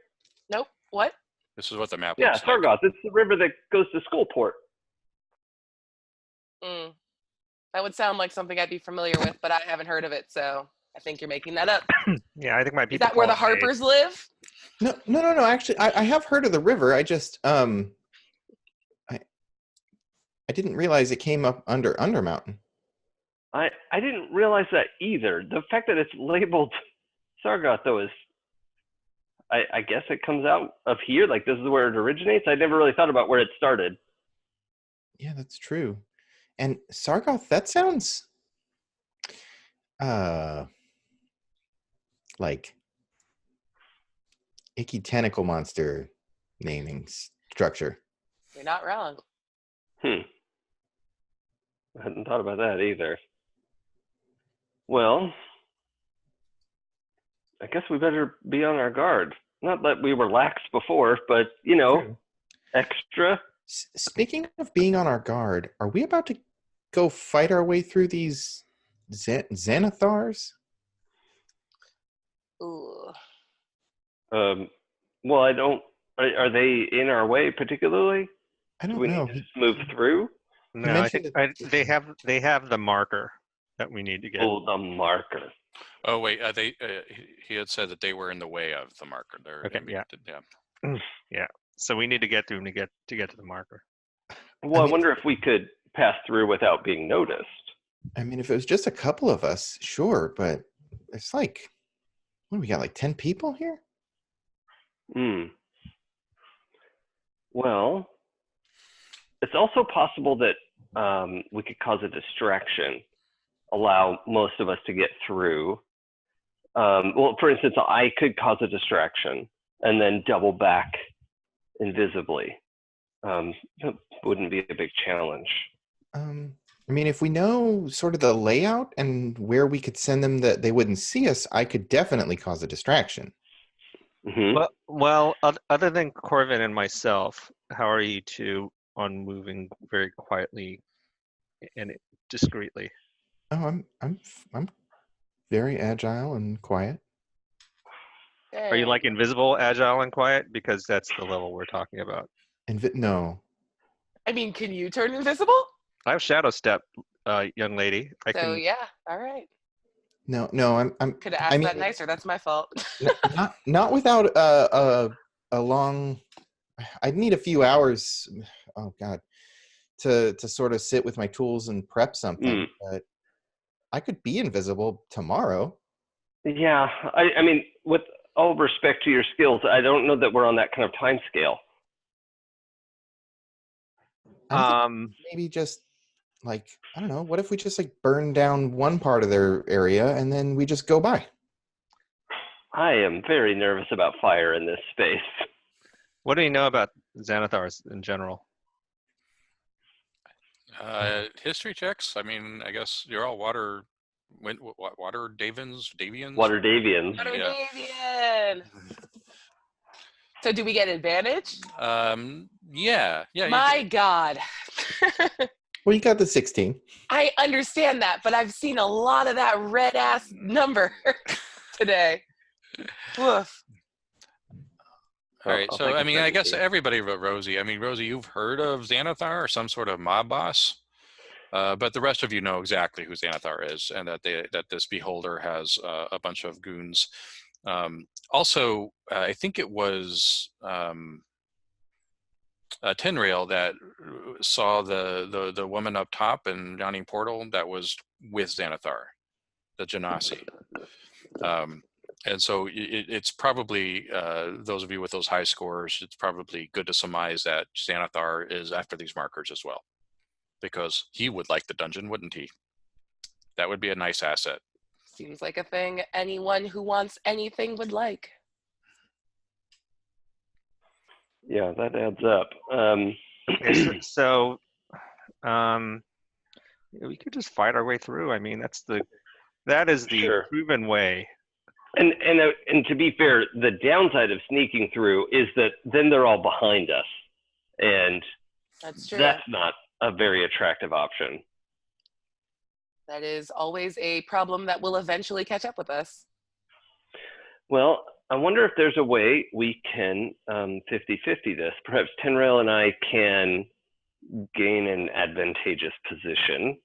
Nope. What? This is what the map Yeah, looks like. Sargoth. It's the river that goes to Skullport. That would sound like something I'd be familiar with, but I haven't heard of it, so I think you're making that up. Yeah, I think my Is people. that where the call it Harpers live? No. Actually, I have heard of the river. I just I didn't realize it came up under Undermountain. I didn't realize that either. The fact that it's labeled Sargoth, though, is I guess it comes out of here. Like, this is where it originates. I never really thought about where it started. Yeah, that's true. And Sargoth, that sounds like icky tentacle monster naming structure. You're not wrong. I hadn't thought about that either. Well, I guess we better be on our guard. Not that we were lax before, but, True. extra. Speaking of being on our guard, are we about to go fight our way through these Xanathars? Ooh. Well, I don't. Are they in our way particularly? I Do don't we know. need to just move through? No, I think mentioned they have the marker that we need to get. Oh, the marker. Oh wait, he had said that they were in the way of the marker. Okay, yeah. Yeah. Yeah. So we need to get through them to get to the marker. Well, I I mean, wonder if we could pass through without being noticed. I mean, if it was just a couple of us, sure, but it's like, what do we got, like 10 people here? Hmm. Well, it's also possible that we could cause a distraction, allow most of us to get through. Well, for instance, I could cause a distraction and then double back invisibly. That wouldn't be a big challenge. I mean, if we know sort of the layout and where we could send them that they wouldn't see us, I could definitely cause a distraction. Mm-hmm. Well, other than Corvin and myself, how are you two on moving very quietly and discreetly? Oh, I'm very agile and quiet. Are you like invisible, agile, and quiet? Because that's the level we're talking about. No. I mean, can you turn invisible? I have shadow step, young lady. I So can. yeah, all right. No, I'm. Could have asked that nicer. That's my fault. Not without a long. I'd need a few hours. Oh God, to sort of sit with my tools and prep something. But I could be invisible tomorrow. Yeah, I mean, with all respect to your skills, I don't know that we're on that kind of time scale. Maybe just like, I don't know. What if we just like burn down one part of their area and then we just go by? I am very nervous about fire in this space. What do you know about Xanathars in general? History checks. I mean, I guess you're all water Davians. Water Davians. Water Yeah. Davian. So do we get advantage? Yeah. My God. Well, you got the 16. I understand that, but I've seen a lot of that red ass number today. Woof. All right. I'll So, take I a mean, I guess 17. everybody but Rosie. I mean, Rosie, you've heard of Xanathar or some sort of mob boss, but the rest of you know exactly who Xanathar is, and that this beholder has a bunch of goons. Also, I think it was Tenrail that saw the woman up top in Yawning Portal that was with Xanathar, the Genasi. And so it's probably, those of you with those high scores, it's probably good to surmise that Xanathar is after these markers as well, because he would like the dungeon, wouldn't he? That would be a nice asset. Seems like a thing anyone who wants anything would like. Yeah, that adds up. Okay, so we could just fight our way through. I mean, that is the Sure. proven way. And to be fair, the downside of sneaking through is that then they're all behind us, and That's true. that's not a very attractive option. That is always a problem that will eventually catch up with us. Well, I wonder if there's a way we can 50-50 this. Perhaps Tenrail and I can gain an advantageous position,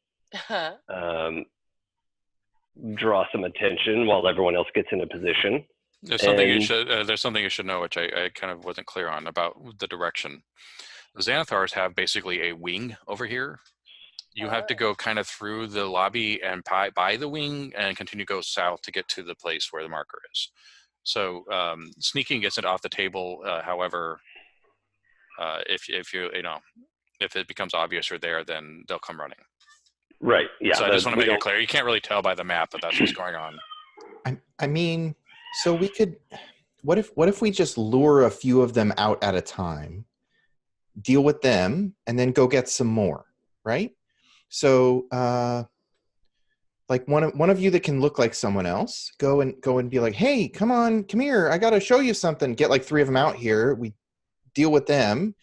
draw some attention while everyone else gets in a position. There's something you should know, which I kind of wasn't clear on about the direction. The Xanathars have basically a wing over here. You have to go kind of through the lobby and by the wing and continue to go south to get to the place where the marker is. So sneaking gets it off the table. However, if it becomes obvious you're there, then they'll come running. Right. Yeah. So I just want to make it clear. You can't really tell by the map that that's what's going on. I mean, so we could. What if we just lure a few of them out at a time, deal with them, and then go get some more, right? So, like one of you that can look like someone else, go and be like, hey, come here, I got to show you something. Get like 3 of them out here. We deal with them,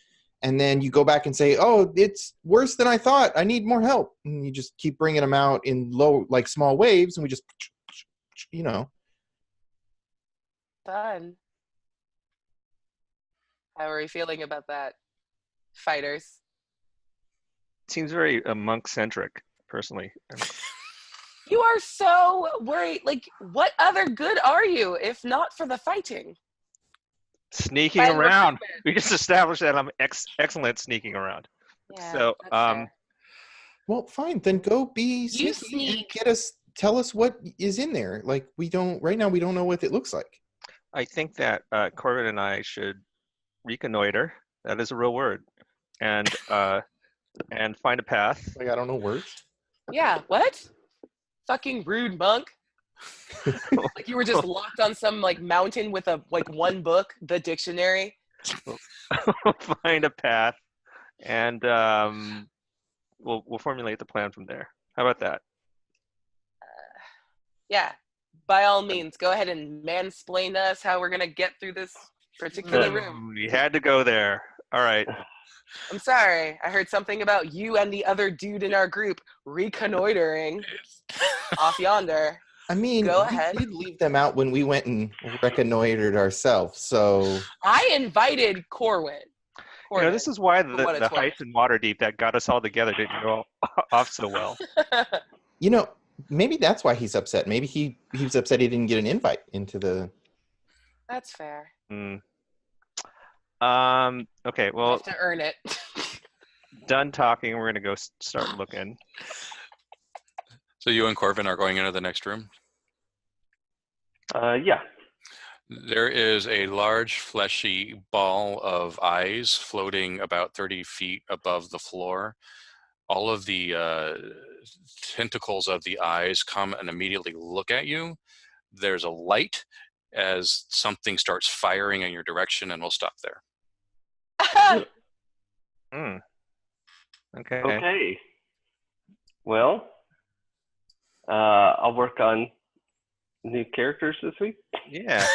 and then you go back and say, oh, it's worse than I thought, I need more help, and you just keep bringing them out in low, like small waves, and we just, you know. Fun. How are we feeling about that, fighters? Seems very monk-centric, personally. You are so worried. Like, what other good are you if not for the fighting? Sneaking And around. recruitment. We just established that I'm excellent sneaking around. Yeah, So, that's fair. Well, fine, then go be You sneaky and tell us what is in there. Like, right now we don't know what it looks like. I think that Corbin and I should reconnoiter. That is a real word. And find a path. Like, I don't know words. Yeah, what? Fucking rude monk. Like you were just locked on some like mountain with one book, the dictionary. Find a path, and we'll formulate the plan from there. How about that? Yeah, by all means, go ahead and mansplain us how we're gonna get through this particular room. We had to go there. All right. I'm sorry, I heard something about you and the other dude in our group reconnoitering off yonder. I mean, Go we ahead. did leave them out when we went and reconnoitered ourselves, so... I invited Corwin. You know, this is why the what it's heist in Waterdeep that got us all together didn't go off so well. You know, maybe that's why he's upset. Maybe he was upset he didn't get an invite into the... That's fair. Okay, well, have to earn it. done talking. We're gonna go start looking. So you and Corvin are going into the next room? Yeah. There is a large fleshy ball of eyes floating about 30 feet above the floor. All of the tentacles of the eyes come and immediately look at you. There's a light as something starts firing in your direction, and we'll stop there. Okay. Okay. Well, I'll work on new characters this week. Yeah.